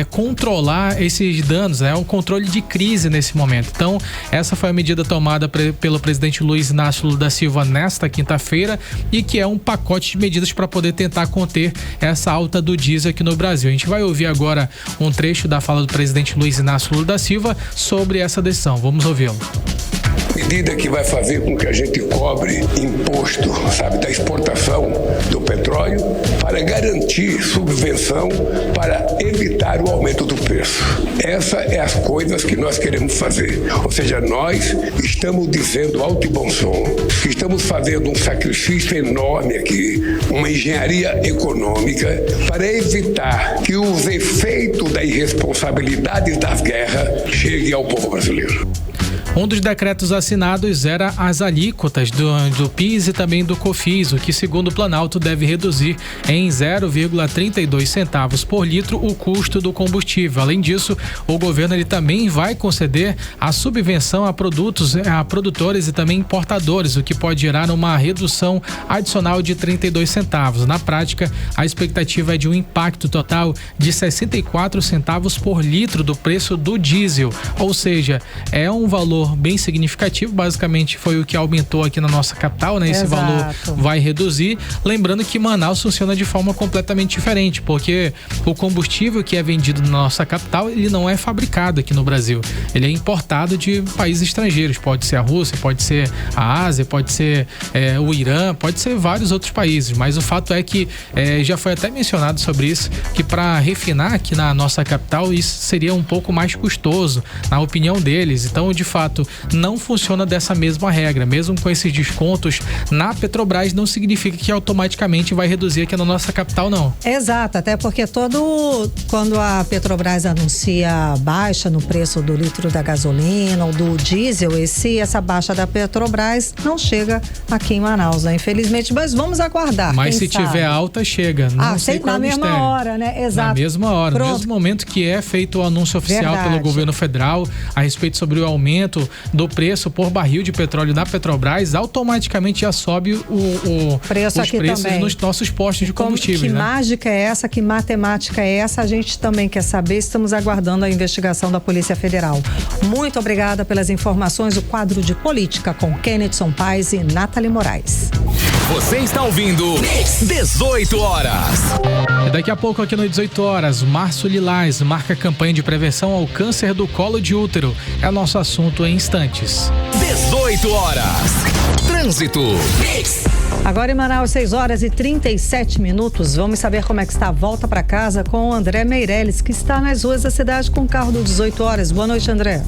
controlar esses danos, um controle de crise nesse momento. Então, essa foi a medida tomada pelo presidente Luiz Inácio Lula da Silva nesta quinta-feira e que é um pacote de medidas para poder tentar conter essa alta do diesel aqui no Brasil. A gente vai ouvir agora um trecho da fala do presidente Luiz Inácio Lula da Silva sobre essa decisão. Vamos ouvi-lo. Medida que vai fazer com que a gente cobre imposto, da exportação do petróleo para garantir subvenção para evitar o aumento do preço. Essa é as coisas que nós queremos fazer. Ou seja, nós estamos dizendo alto e bom som que estamos fazendo um sacrifício enorme aqui, uma engenharia econômica para evitar que os efeitos da irresponsabilidade das guerras cheguem ao povo brasileiro. Um dos decretos assinados era as alíquotas do PIS e também do COFINS, o que, segundo o Planalto, deve reduzir em 0,32 centavos por litro o custo do combustível. Além disso, o governo ele também vai conceder a subvenção a produtores e também importadores, o que pode gerar uma redução adicional de 32 centavos. Na prática, a expectativa é de um impacto total de 64 centavos por litro do preço do diesel, ou seja, é um valor valor bem significativo, basicamente foi o que aumentou aqui na nossa capital, né? Esse valor vai reduzir. Lembrando que Manaus funciona de forma completamente diferente, porque o combustível que é vendido na nossa capital, ele não é fabricado aqui no Brasil. Ele é importado de países estrangeiros. Pode ser a Rússia, pode ser a Ásia, pode ser o Irã, pode ser vários outros países. Mas o fato é que já foi até mencionado sobre isso, que para refinar aqui na nossa capital, isso seria um pouco mais custoso, na opinião deles. Então, de fato, não funciona dessa mesma regra. Mesmo com esses descontos na Petrobras, não significa que automaticamente vai reduzir aqui na nossa capital, não. Exato, até porque quando a Petrobras anuncia baixa no preço do litro da gasolina ou do diesel, essa baixa da Petrobras não chega aqui em Manaus, né? Infelizmente, mas vamos aguardar. Mas se tiver alta, chega. Não sei qual na mesma hora, né? Exato. Na mesma hora, no mesmo momento que é feito o anúncio oficial pelo governo federal a respeito sobre o aumento do preço por barril de petróleo da Petrobras, automaticamente já sobe os preços também nos nossos postos de combustível. Que mágica é essa? Que matemática é essa? A gente também quer saber. Estamos aguardando a investigação da Polícia Federal. Muito obrigada pelas informações. O quadro de política com Kennedson Paes e Nathalie Moraes. Você está ouvindo 18 horas. E daqui a pouco aqui no 18 horas, Março Lilás marca campanha de prevenção ao câncer do colo de útero. É o nosso assunto em instantes. 18 horas. Trânsito. Agora em Manaus, 6 horas e 37 minutos. Vamos saber como é que está a volta para casa com o André Meirelles, que está nas ruas da cidade com o carro do 18 horas. Boa noite, André.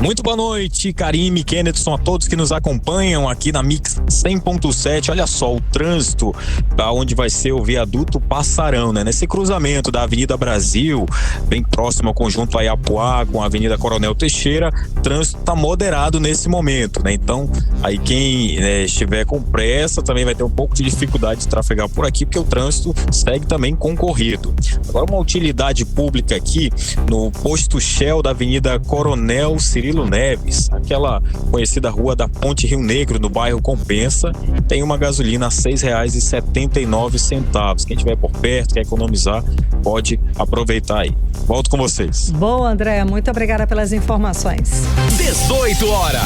Muito boa noite, Karime, Kennedson, a todos que nos acompanham aqui na Mix 100.7. Olha só, o trânsito para onde vai ser o viaduto Passarão, né? Nesse cruzamento da Avenida Brasil, bem próximo ao conjunto Ayapuá com a Avenida Coronel Teixeira, o trânsito está moderado nesse momento, né? Então, aí quem estiver com pressa também vai ter um pouco de dificuldade de trafegar por aqui, porque o trânsito segue também concorrido. Agora, uma utilidade pública aqui no posto Shell da Avenida Coronel Cirilo Neves, aquela conhecida rua da Ponte Rio Negro, no bairro Compensa, tem uma gasolina a R$ 6,79. Quem estiver por perto, quer economizar, pode aproveitar aí. Volto com vocês. Boa, André, muito obrigada pelas informações. 18 horas.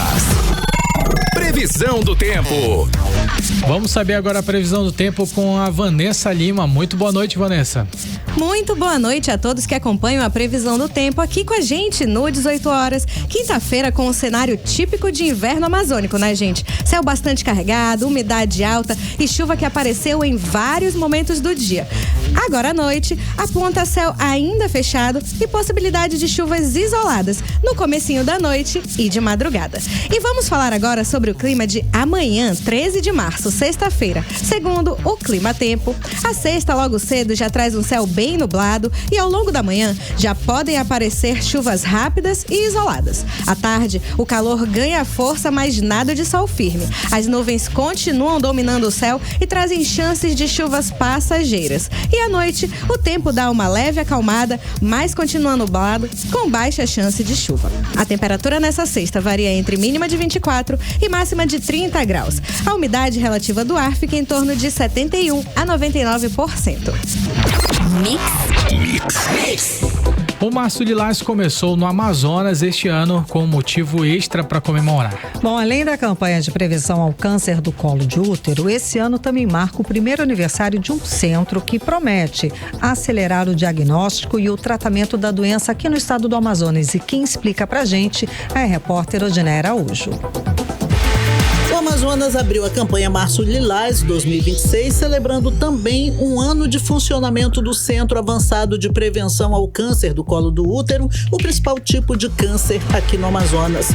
Previsão do tempo. Vamos saber agora a previsão do tempo com a Vanessa Lima. Muito boa noite, Vanessa. Muito boa noite a todos que acompanham a previsão do tempo aqui com a gente no 18 horas. Quinta-feira com um cenário típico de inverno amazônico, né, gente? Céu bastante carregado, umidade alta e chuva que apareceu em vários momentos do dia. Agora à noite, aponta céu ainda fechado e possibilidade de chuvas isoladas no comecinho da noite e de madrugada. E vamos falar agora sobre o clima de amanhã, 13 de março, sexta-feira. Segundo o Clima Tempo, a sexta logo cedo já traz um céu bem nublado e ao longo da manhã já podem aparecer chuvas rápidas e isoladas. À tarde, o calor ganha força, mas nada de sol firme. As nuvens continuam dominando o céu e trazem chances de chuvas passageiras. E à noite, o tempo dá uma leve acalmada, mas continua nublado, com baixa chance de chuva. A temperatura nessa sexta varia entre mínima de 24 e máxima de 30 graus. A umidade relativa do ar fica em torno de 71 a 99%. Mix. O Março Lilás começou no Amazonas este ano com um motivo extra para comemorar. Bom, além da campanha de prevenção ao câncer do colo de útero, esse ano também marca o primeiro aniversário de um centro que promete acelerar o diagnóstico e o tratamento da doença aqui no estado do Amazonas. E quem explica pra gente é a repórter Odinei Araújo. O Amazonas abriu a campanha Março Lilás 2026, celebrando também um ano de funcionamento do Centro Avançado de Prevenção ao Câncer do Colo do Útero, o principal tipo de câncer aqui no Amazonas.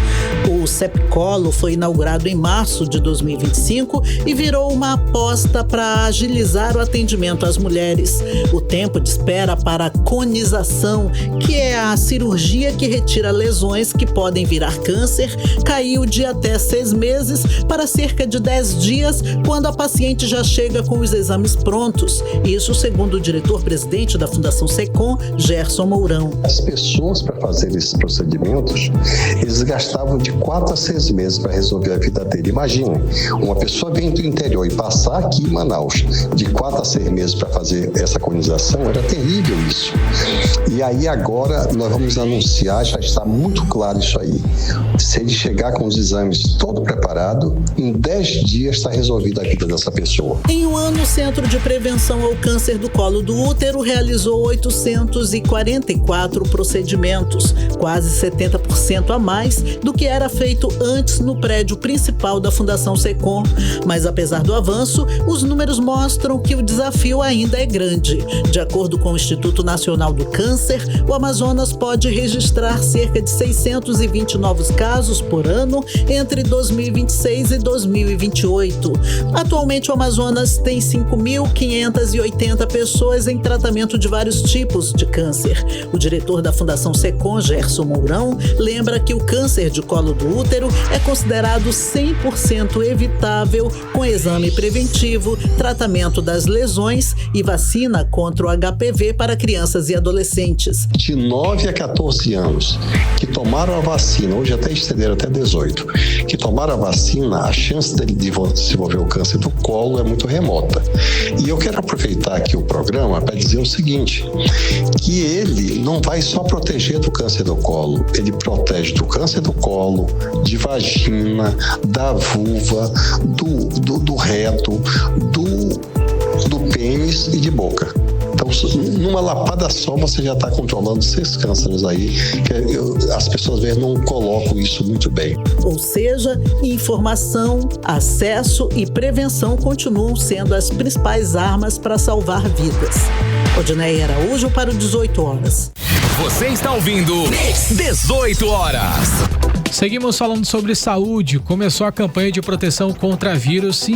O CEPColo foi inaugurado em março de 2025 e virou uma aposta para agilizar o atendimento às mulheres. O tempo de espera para a conização, que é a cirurgia que retira lesões que podem virar câncer, caiu de até 6 meses para cerca de 10 dias, quando a paciente já chega com os exames prontos. Isso segundo o diretor-presidente da Fundação SECOM, Gerson Mourão. As pessoas, para fazer esses procedimentos, eles gastavam de 4 a 6 meses para resolver a vida dele. Imagine, uma pessoa vem do interior e passar aqui em Manaus de 4 a 6 meses para fazer essa colonização, era terrível isso. E aí agora nós vamos anunciar, já está muito claro isso aí. Se ele chegar com os exames todo preparado, em 10 dias está resolvida a vida dessa pessoa. Em um ano, o Centro de Prevenção ao Câncer do Colo do Útero realizou 844 procedimentos, quase 70% a mais do que era feito antes no prédio principal da Fundação SECOM. Mas apesar do avanço, os números mostram que o desafio ainda é grande. De acordo com o Instituto Nacional do Câncer, o Amazonas pode registrar cerca de 620 novos casos por ano entre 2026 e 2028. Atualmente, o Amazonas tem 5.580 pessoas em tratamento de vários tipos de câncer. O diretor da Fundação SECOM, Gerson Mourão, lembra que o câncer de colo do útero é considerado 100% evitável com exame preventivo, tratamento das lesões e vacina contra o HPV para crianças e adolescentes. De 9 a 14 anos que tomaram a vacina, hoje até estenderam até 18, que tomaram a vacina, a chance dele de desenvolver o câncer do colo é muito remota. E eu quero aproveitar aqui o programa para dizer o seguinte, que ele não vai só proteger do câncer do colo, ele protege do câncer do colo, de vagina, da vulva, do reto, do pênis e de boca. Então, numa lapada só, você já está controlando 6 cânceres aí, que as pessoas às vezes não colocam isso muito bem. Ou seja, informação, acesso e prevenção continuam sendo as principais armas para salvar vidas. Odinei Araújo para o 18 horas. Você está ouvindo 18 horas. Seguimos falando sobre saúde. Começou a campanha de proteção contra vírus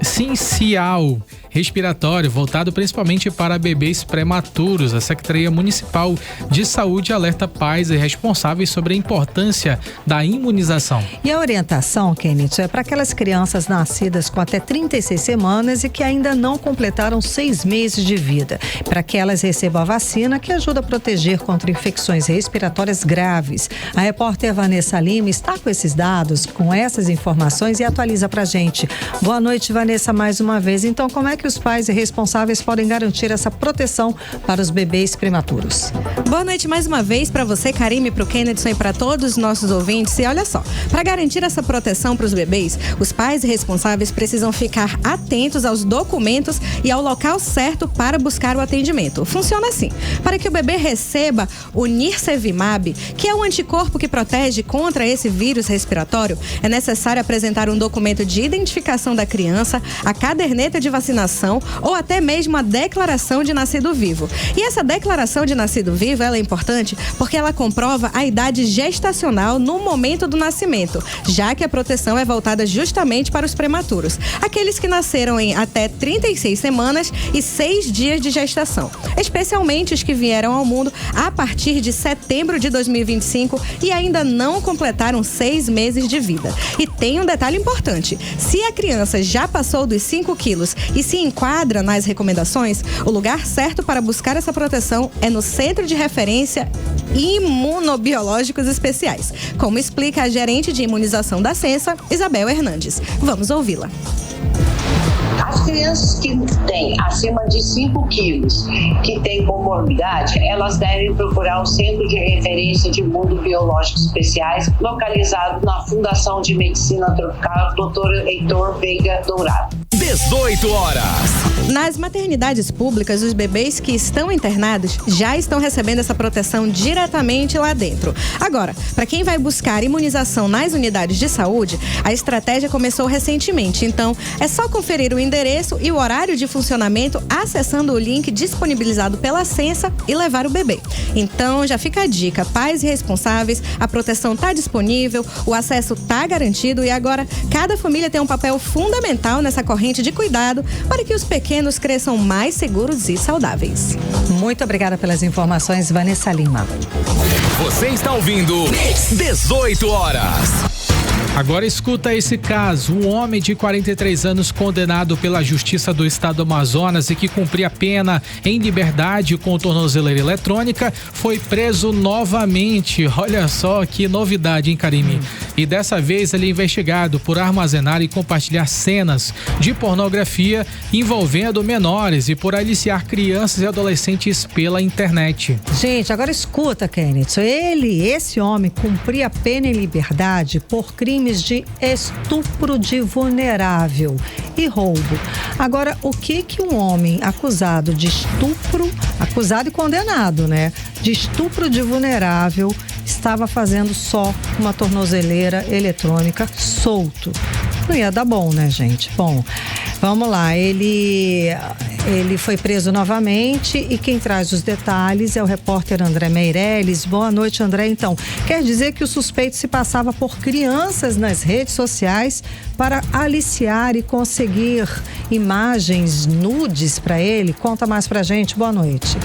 sincial respiratório, voltado principalmente para bebês prematuros. A Secretaria Municipal de Saúde alerta pais e responsáveis sobre a importância da imunização. E a orientação, Kenneth, é para aquelas crianças nascidas com até 36 semanas e que ainda não completaram 6 meses de vida, para que elas recebam a vacina que ajuda a proteger contra infecções respiratórias graves. A repórter Vanessa Lima está com esses dados, com essas informações e atualiza pra gente. Boa noite, Vanessa, mais uma vez. Então, como é que os pais e responsáveis podem garantir essa proteção para os bebês prematuros? Boa noite mais uma vez para você, Karime, para o Kennedy e para todos os nossos ouvintes. E olha só, para garantir essa proteção para os bebês, os pais e responsáveis precisam ficar atentos aos documentos e ao local certo para buscar o atendimento. Funciona assim: para que o bebê receba o Nirsevimab, que é um anticorpo que protege contra esse vírus respiratório, é necessário apresentar um documento de identificação da criança, a caderneta de vacinação ou até mesmo a declaração de nascido vivo. E essa declaração de nascido vivo, ela é importante porque ela comprova a idade gestacional no momento do nascimento, já que a proteção é voltada justamente para os prematuros, aqueles que nasceram em até 36 semanas e 6 dias de gestação, especialmente os que vieram ao mundo a partir de setembro de 2025 e ainda não completaram 6 meses de vida. E tem um detalhe importante: se a criança já passou dos 5 quilos e se enquadra nas recomendações, o lugar certo para buscar essa proteção é no Centro de Referência Imunobiológicos Especiais, como explica a gerente de imunização da Censa, Isabel Hernandes. Vamos ouvi-la. As crianças que têm acima de 5 quilos, que têm comorbidade, elas devem procurar o Centro de Referência de Imunobiológicos Especiais, localizado na Fundação de Medicina Tropical Dr. Heitor Veiga Dourado. 18 horas. Nas maternidades públicas, os bebês que estão internados já estão recebendo essa proteção diretamente lá dentro. Agora, para quem vai buscar imunização nas unidades de saúde, a estratégia começou recentemente. Então, é só conferir o endereço e o horário de funcionamento acessando o link disponibilizado pela Censa e levar o bebê. Então, já fica a dica: pais e responsáveis, a proteção está disponível, o acesso está garantido e agora cada família tem um papel fundamental nessa corrente de cuidado para que os pequenos cresçam mais seguros e saudáveis. Muito obrigada pelas informações, Vanessa Lima. Você está ouvindo 18 horas. Agora escuta esse caso. Um homem de 43 anos condenado pela Justiça do Estado do Amazonas e que cumpria pena em liberdade com tornozeleira eletrônica foi preso novamente. Olha só que novidade, hein, Karime? E dessa vez ele é investigado por armazenar e compartilhar cenas de pornografia envolvendo menores e por aliciar crianças e adolescentes pela internet. Gente, agora escuta, Kenneth. Esse homem cumpria pena em liberdade por crimes de estupro de vulnerável e roubo. Agora, o que um homem acusado de estupro, acusado e condenado, né? De estupro de vulnerável, estava fazendo só uma tornozeleira eletrônica solto? Não ia dar bom, né, gente? Bom, vamos lá. Ele foi preso novamente e quem traz os detalhes é o repórter André Meirelles. Boa noite, André. Então, quer dizer que o suspeito se passava por crianças nas redes sociais para aliciar e conseguir imagens nudes para ele? Conta mais pra gente. Boa noite.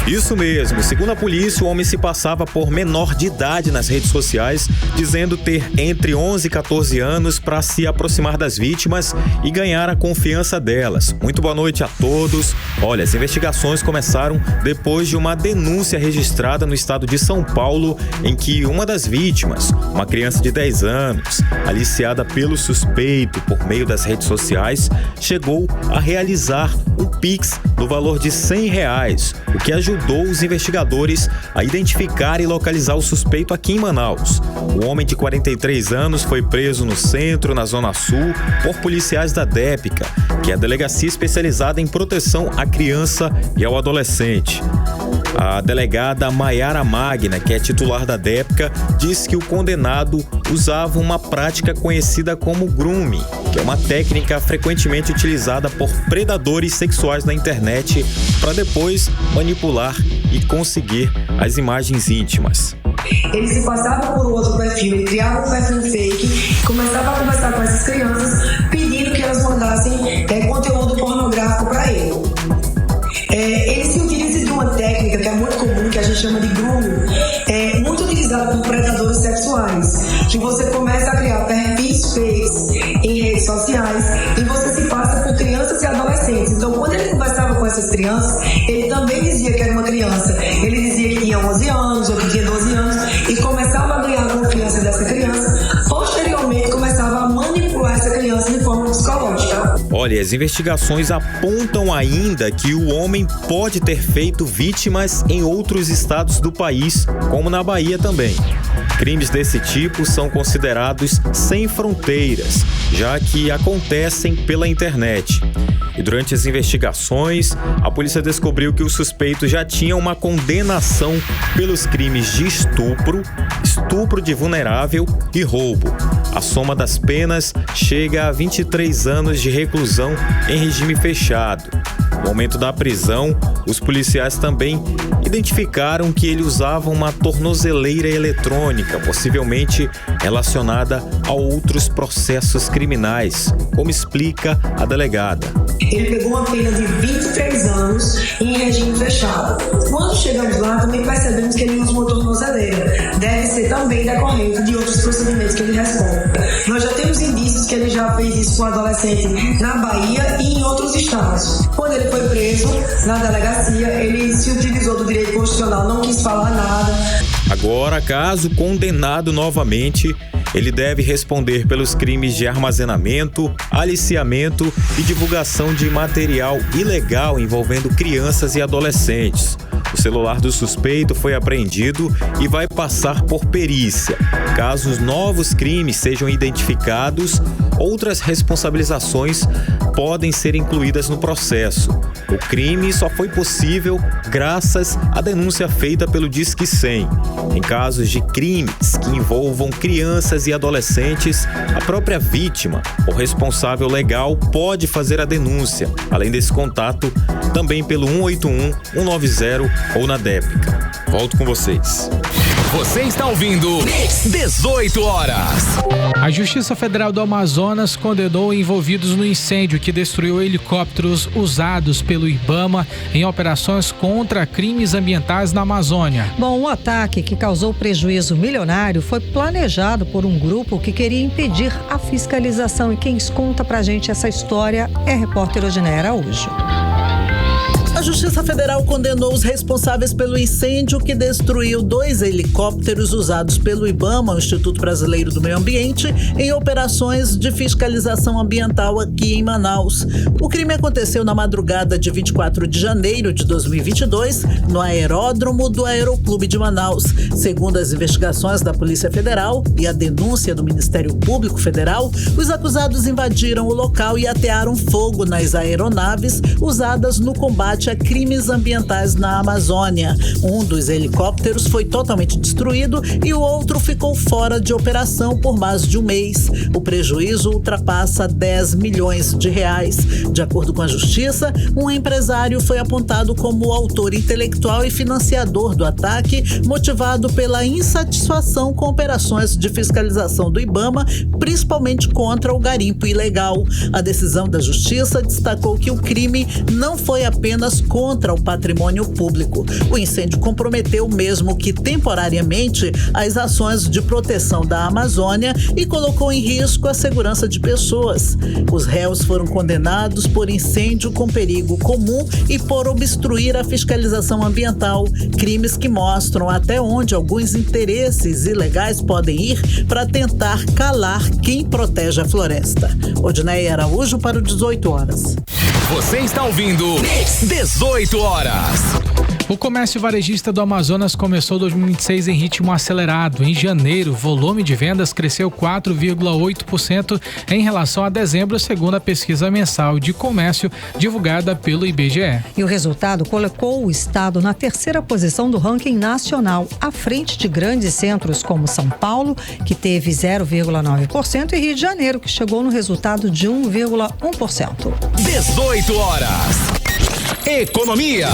Isso mesmo. Segundo a polícia, o homem se passava por menor de idade nas redes sociais, dizendo ter entre 11 e 14 anos para se aproximar das vítimas e ganhar a confiança delas. Muito boa noite a todos. Olha, as investigações começaram depois de uma denúncia registrada no estado de São Paulo, em que uma das vítimas, uma criança de 10 anos, aliciada pelo suspeito por meio das redes sociais, chegou a realizar um Pix no valor de R$100, o que ajudou os investigadores a identificar e localizar o suspeito aqui em Manaus. O homem de 43 anos foi preso no centro, na Zona Sul, por policiais da DEPCA, que é a delegacia especializada em proteção à criança e ao adolescente. A delegada Maiara Magna, que é titular da DEPCA, disse que o condenado usava uma prática conhecida como grooming, que é uma técnica frequentemente utilizada por predadores sexuais na internet para depois manipular e conseguir as imagens íntimas. Ele se passava por outro perfil, ele criava um perfil fake, começava a conversar com essas crianças, pedindo que elas mandassem conteúdo pornográfico para ele. Ele se utiliza de uma técnica que é muito comum, que a gente chama de grooming, muito utilizada por predadores sexuais, que você começa a criar perfis fakes em redes sociais e você se passa por crianças e adolescentes. Então, quando ele conversava com essas crianças, ele também dizia que era uma criança. Ele dizia que tinha 11 anos ou que tinha 12 anos e começava a ganhar a confiança dessa criança. Posteriormente, começava a manipular essa criança de forma psicológica. Olha, as investigações apontam ainda que o homem pode ter feito vítimas em outros estados do país, como na Bahia também. Crimes desse tipo são considerados sem fronteiras, já que acontecem pela internet. E durante as investigações, a polícia descobriu que o suspeito já tinha uma condenação pelos crimes de estupro, estupro de vulnerável e roubo. A soma das penas chega a 23 anos de reclusão em regime fechado. No momento da prisão, os policiais também identificaram que ele usava uma tornozeleira eletrônica, possivelmente relacionada a outros processos criminais, como explica a delegada. Ele pegou uma pena de 23 anos em regime fechado. Quando chegamos lá, também percebemos que ele usa uma tornozeleira. Deve ser também decorrente de outros procedimentos que ele responde. Nós já temos indícios que ele já fez isso com adolescente na Bahia e em outros estados. Quando ele foi preso na delegacia, ele se utilizou do direito constitucional, não quis falar nada. Agora, caso condenado novamente, ele deve responder pelos crimes de armazenamento, aliciamento e divulgação de material ilegal envolvendo crianças e adolescentes. O celular do suspeito foi apreendido e vai passar por perícia. Caso os novos crimes sejam identificados, outras responsabilizações podem ser incluídas no processo. O crime só foi possível graças à denúncia feita pelo Disque 100. Em casos de crimes que envolvam crianças e adolescentes, a própria vítima ou responsável legal pode fazer a denúncia. Além desse contato, também pelo 181, 190 ou na DEPCA. Volto com vocês. Você está ouvindo 18 horas. A Justiça Federal do Amazonas condenou envolvidos no incêndio que destruiu helicópteros usados pelo IBAMA em operações contra crimes ambientais na Amazônia. Bom, o ataque que causou prejuízo milionário foi planejado por um grupo que queria impedir a fiscalização. E quem conta pra gente essa história é a repórter Odineia Araújo. A Justiça Federal condenou os responsáveis pelo incêndio que destruiu 2 helicópteros usados pelo IBAMA, o Instituto Brasileiro do Meio Ambiente, em operações de fiscalização ambiental aqui em Manaus. O crime aconteceu na madrugada de 24 de janeiro de 2022, no aeródromo do Aeroclube de Manaus. Segundo as investigações da Polícia Federal e a denúncia do Ministério Público Federal, os acusados invadiram o local e atearam fogo nas aeronaves usadas no combate a crimes ambientais na Amazônia. Um dos helicópteros foi totalmente destruído e o outro ficou fora de operação por mais de um mês. O prejuízo ultrapassa 10 milhões de reais. De acordo com a Justiça, um empresário foi apontado como o autor intelectual e financiador do ataque, motivado pela insatisfação com operações de fiscalização do IBAMA, principalmente contra o garimpo ilegal. A decisão da Justiça destacou que o crime não foi apenas contra o patrimônio público. O incêndio comprometeu, mesmo que temporariamente, as ações de proteção da Amazônia e colocou em risco a segurança de pessoas. Os réus foram condenados por incêndio com perigo comum e por obstruir a fiscalização ambiental, crimes que mostram até onde alguns interesses ilegais podem ir para tentar calar quem protege a floresta. Odineia Araújo para o 18 horas. Você está ouvindo 18 horas. O comércio varejista do Amazonas começou 2026 em ritmo acelerado. Em janeiro, o volume de vendas cresceu 4,8% em relação a dezembro, segundo a pesquisa mensal de comércio divulgada pelo IBGE. E o resultado colocou o estado na 3ª posição do ranking nacional, à frente de grandes centros como São Paulo, que teve 0,9%, e Rio de Janeiro, que chegou no resultado de 1,1%. 18 horas. Economia.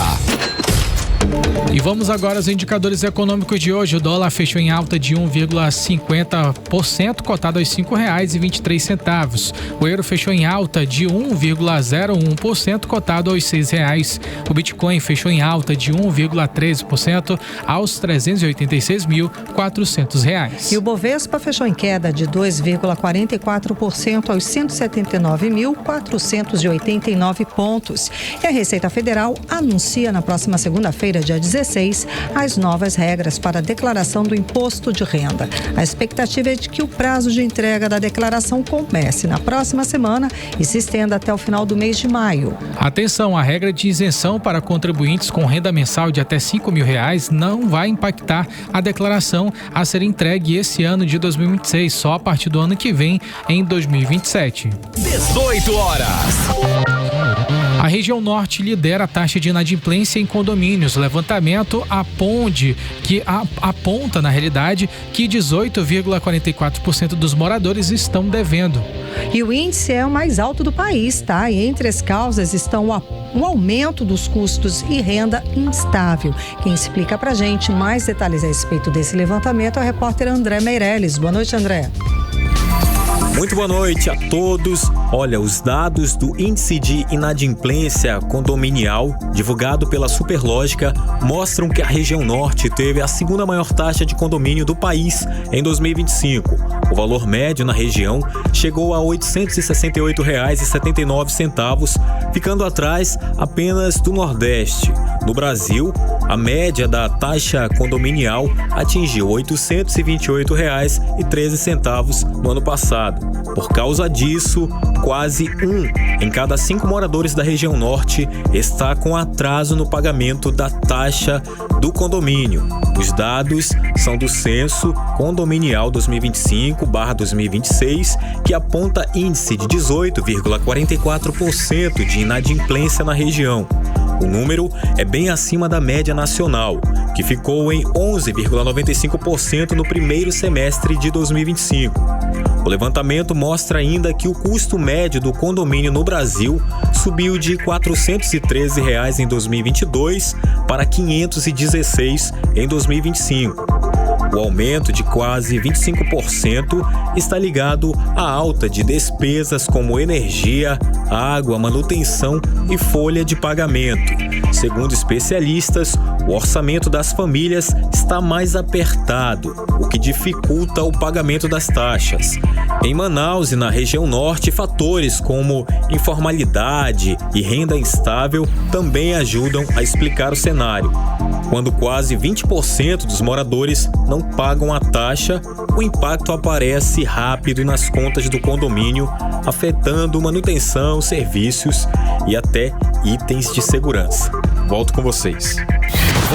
E vamos agora aos indicadores econômicos de hoje. O dólar fechou em alta de 1,50%, cotado aos R$ 5,23. O euro fechou em alta de 1,01%, cotado aos R$ 6. O Bitcoin fechou em alta de 1,13% aos R$ 386.400. E o Bovespa fechou em queda de 2,44% aos 179.489 pontos. E a Receita Federal anuncia na próxima segunda-feira, dia 16, as novas regras para a declaração do imposto de renda. A expectativa é de que o prazo de entrega da declaração comece na próxima semana e se estenda até o final do mês de maio. Atenção, a regra de isenção para contribuintes com renda mensal de até R$ 5.000 não vai impactar a declaração a ser entregue esse ano de 2026, só a partir do ano que vem, em 2027. 18 horas. A região norte lidera a taxa de inadimplência em condomínios. O levantamento aponta, na realidade, que 18,44% dos moradores estão devendo. E o índice é o mais alto do país, tá? E entre as causas estão o aumento dos custos e renda instável. Quem explica pra gente mais detalhes a respeito desse levantamento é o repórter André Meirelles. Boa noite, André. Muito boa noite a todos. Olha, os dados do Índice de Inadimplência Condominial, divulgado pela Superlógica, mostram que a região norte teve a segunda maior taxa de condomínio do país em 2025. O valor médio na região chegou a R$ 868,79, ficando atrás apenas do Nordeste. No Brasil, a média da taxa condominial atingiu R$ 828,13 no ano passado. Por causa disso, quase 1 em cada 5 moradores da região norte está com atraso no pagamento da taxa do condomínio. Os dados são do Censo Condominial 2025/2026, que aponta índice de 18,44% de inadimplência na região. O número é bem acima da média nacional, que ficou em 11,95% no primeiro semestre de 2025. O levantamento mostra ainda que o custo médio do condomínio no Brasil subiu de R$ 413 em 2022 para R$ 516 em 2025. O aumento de quase 25% está ligado à alta de despesas como energia, água, manutenção e folha de pagamento. Segundo especialistas, o orçamento das famílias está mais apertado, o que dificulta o pagamento das taxas. Em Manaus e na região norte, fatores como informalidade e renda instável também ajudam a explicar o cenário. Quando quase 20% dos moradores não pagam a taxa, o impacto aparece rápido nas contas do condomínio, afetando manutenção, serviços e até itens de segurança. Volto com vocês.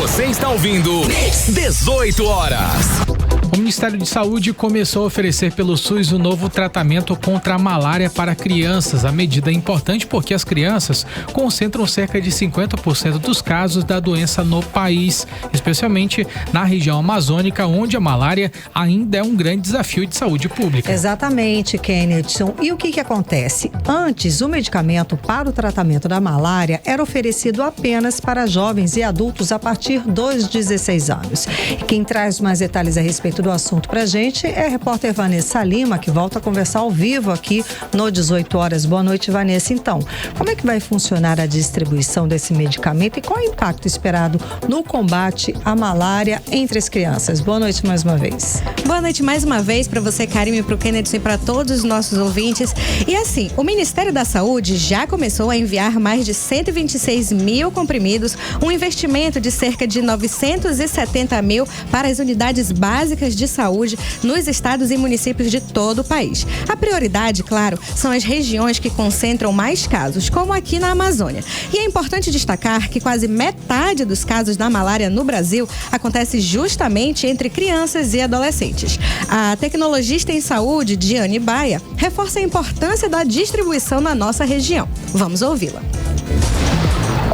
Você está ouvindo 18 horas. O Ministério de Saúde começou a oferecer pelo SUS um novo tratamento contra a malária para crianças. A medida é importante porque as crianças concentram cerca de 50% dos casos da doença no país, especialmente na região amazônica, onde a malária ainda é um grande desafio de saúde pública. Exatamente, Kennedson. E o que acontece? Antes, o medicamento para o tratamento da malária era oferecido apenas para jovens e adultos a partir dos 16 anos. Quem traz mais detalhes a respeito do assunto pra gente é a repórter Vanessa Lima, que volta a conversar ao vivo aqui no 18 horas. Boa noite, Vanessa. Então, como é que vai funcionar a distribuição desse medicamento e qual é o impacto esperado no combate à malária entre as crianças? Boa noite mais uma vez. Boa noite mais uma vez para você, Karime, para o Kennedy e para todos os nossos ouvintes. E assim, o Ministério da Saúde já começou a enviar mais de 126 mil comprimidos, um investimento de cerca de 970 mil para as unidades básicas de saúde nos estados e municípios de todo o país. A prioridade, claro, são as regiões que concentram mais casos, como aqui na Amazônia. E é importante destacar que quase metade dos casos da malária no Brasil acontece justamente entre crianças e adolescentes. A tecnologista em saúde, Diane Baia, reforça a importância da distribuição na nossa região. Vamos ouvi-la.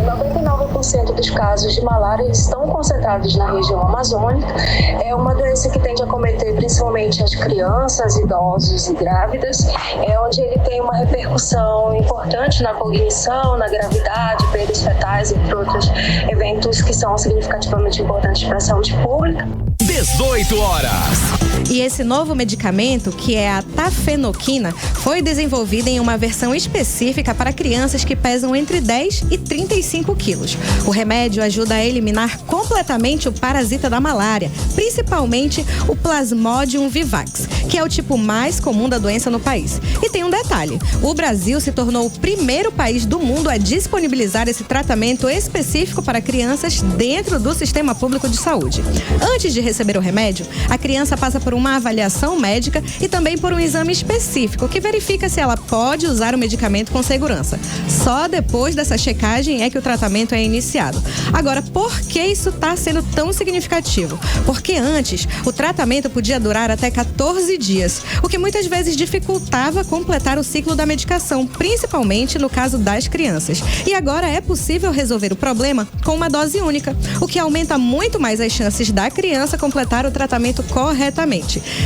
99% dos casos de malária estão concentrados na região amazônica. É uma doença que tende a acometer principalmente as crianças, idosos e grávidas, onde ele tem uma repercussão importante na cognição, na gravidade, perdas fetais, entre outros eventos que são significativamente importantes para a saúde pública. 18 horas. E esse novo medicamento, que é a tafenoquina, foi desenvolvido em uma versão específica para crianças que pesam entre 10 e 35 quilos. O remédio ajuda a eliminar completamente o parasita da malária, principalmente o Plasmodium vivax, que é o tipo mais comum da doença no país. E tem um detalhe: o Brasil se tornou o primeiro país do mundo a disponibilizar esse tratamento específico para crianças dentro do sistema público de saúde. Antes de receber o remédio, a criança passa por uma avaliação médica e também por um exame específico que verifica se ela pode usar o medicamento com segurança. Só depois dessa checagem é que o tratamento é iniciado. Agora, por que isso está sendo tão significativo? Porque antes, o tratamento podia durar até 14 dias, o que muitas vezes dificultava completar o ciclo da medicação, principalmente no caso das crianças. E agora é possível resolver o problema com uma dose única, o que aumenta muito mais as chances da criança completar o tratamento corretamente.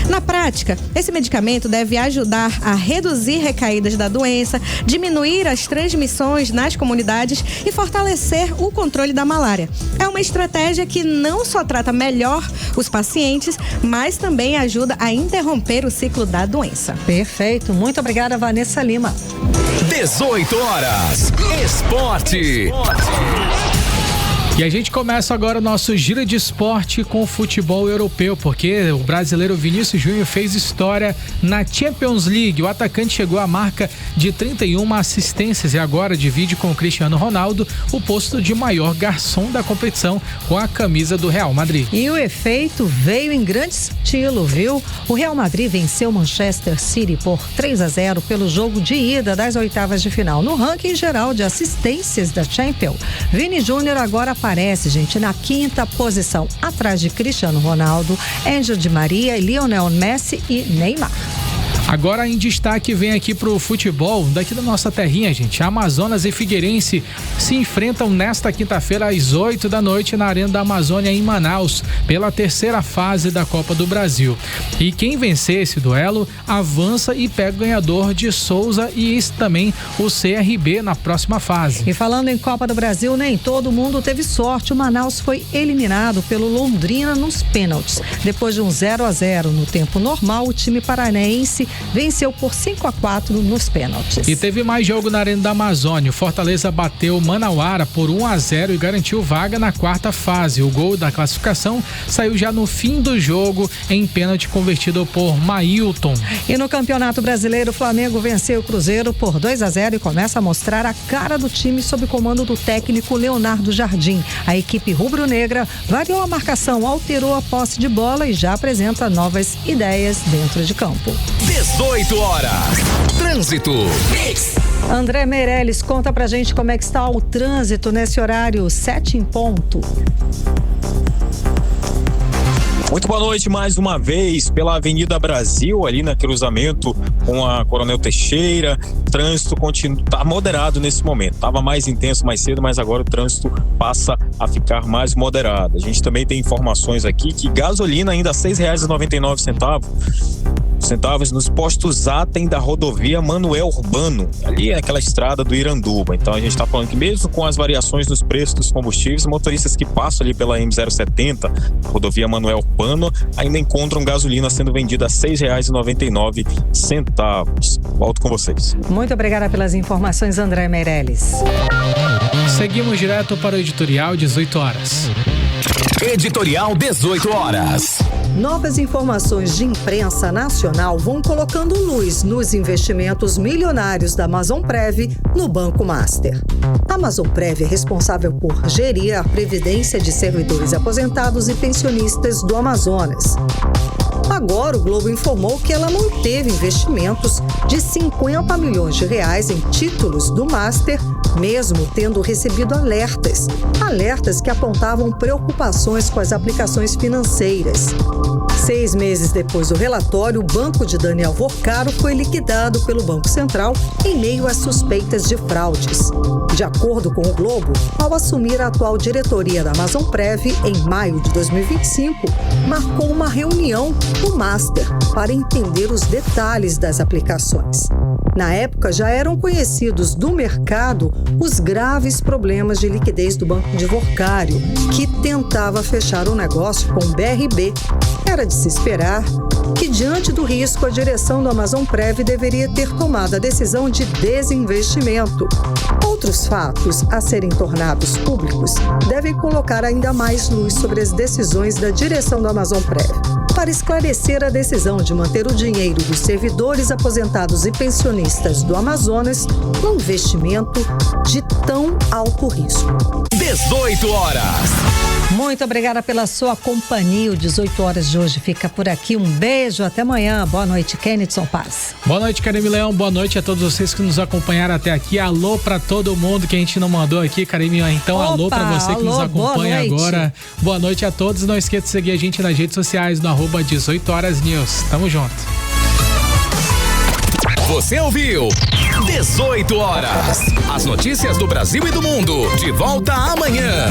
Na prática, esse medicamento deve ajudar a reduzir recaídas da doença, diminuir as transmissões nas comunidades e fortalecer o controle da malária. É uma estratégia que não só trata melhor os pacientes, mas também ajuda a interromper o ciclo da doença. Perfeito. Muito obrigada, Vanessa Lima. 18 horas. Esporte. E a gente começa agora o nosso giro de esporte com o futebol europeu, porque o brasileiro Vinícius Júnior fez história na Champions League. O atacante chegou à marca de 31 assistências e agora divide com o Cristiano Ronaldo o posto de maior garçom da competição com a camisa do Real Madrid. E o efeito veio em grande estilo, viu? O Real Madrid venceu o Manchester City por 3-0 pelo jogo de ida das oitavas de final. No ranking geral de assistências da Champions, Vini Júnior agora aparece, gente, na 5ª posição, atrás de Cristiano Ronaldo, Ángel Di Maria, Lionel Messi e Neymar. Agora em destaque vem aqui pro futebol daqui da nossa terrinha, gente. Amazonas e Figueirense se enfrentam nesta quinta-feira às 8 da noite na Arena da Amazônia em Manaus, pela terceira fase da Copa do Brasil. E quem vencer esse duelo avança e pega o ganhador de Souza e também o CRB na próxima fase. E falando em Copa do Brasil, nem todo mundo teve sorte. O Manaus foi eliminado pelo Londrina nos pênaltis. Depois de um 0-0 no tempo normal, o time paranaense venceu por 5-4 nos pênaltis. E teve mais jogo na Arena da Amazônia. O Fortaleza bateu o Manauara por 1-0 e garantiu vaga na quarta fase. O gol da classificação saiu já no fim do jogo em pênalti convertido por Mailton. E no Campeonato Brasileiro, o Flamengo venceu o Cruzeiro por 2-0 e começa a mostrar a cara do time sob o comando do técnico Leonardo Jardim. A equipe rubro-negra variou a marcação, alterou a posse de bola e já apresenta novas ideias dentro de campo. 18 horas. Trânsito. André Meirelles, conta pra gente como é que está o trânsito nesse horário 7 em ponto. Muito boa noite mais uma vez pela Avenida Brasil, ali no cruzamento com a Coronel Teixeira. O trânsito está moderado nesse momento. Estava mais intenso mais cedo, mas agora o trânsito passa a ficar mais moderado. A gente também tem informações aqui que gasolina ainda R$ 6,99 nos postos Atem da rodovia Manuel Urbano, ali é aquela estrada do Iranduba. Então a gente está falando que mesmo com as variações nos preços dos combustíveis, motoristas que passam ali pela M070, rodovia Manuel Urbano, ainda encontram gasolina sendo vendida a R$ 6,99. Volto com vocês. Muito obrigada pelas informações, André Meirelles. Seguimos direto para o editorial 18 horas. Editorial 18 horas. Novas informações de imprensa nacional vão colocando luz nos investimentos milionários da Amazonprev no Banco Master. A Amazonprev é responsável por gerir a previdência de servidores aposentados e pensionistas do Amazonas. Agora, o Globo informou que ela manteve investimentos de 50 milhões de reais em títulos do Master, mesmo tendo recebido alertas que apontavam preocupações com as aplicações financeiras. 6 meses depois do relatório, o banco de Daniel Vorcaro foi liquidado pelo Banco Central em meio às suspeitas de fraudes. De acordo com o Globo, ao assumir a atual diretoria da Amazonprev em maio de 2025, marcou uma reunião do Master para entender os detalhes das aplicações. Na época, já eram conhecidos do mercado os graves problemas de liquidez do Banco de Vorcário, que tentava fechar o negócio com o BRB. Era de se esperar que, diante do risco, a direção do Amazonprev deveria ter tomado a decisão de desinvestimento. Outros fatos a serem tornados públicos devem colocar ainda mais luz sobre as decisões da direção do Amazonprev. Para esclarecer a decisão de manter o dinheiro dos servidores aposentados e pensionistas do Amazonas num investimento de tão alto risco. 18 horas. Muito obrigada pela sua companhia. O 18 horas de hoje fica por aqui. Um beijo, até amanhã. Boa noite, Kennedson Paz. Boa noite, Karime Leão. Boa noite a todos vocês que nos acompanharam até aqui. Alô pra todo mundo que a gente não mandou aqui, Karime. Então, alô pra você que nos acompanha agora. Boa noite a todos. Não esqueça de seguir a gente nas redes sociais no @18 horas news. Tamo junto. Você ouviu 18 horas. As notícias do Brasil e do mundo. De volta amanhã.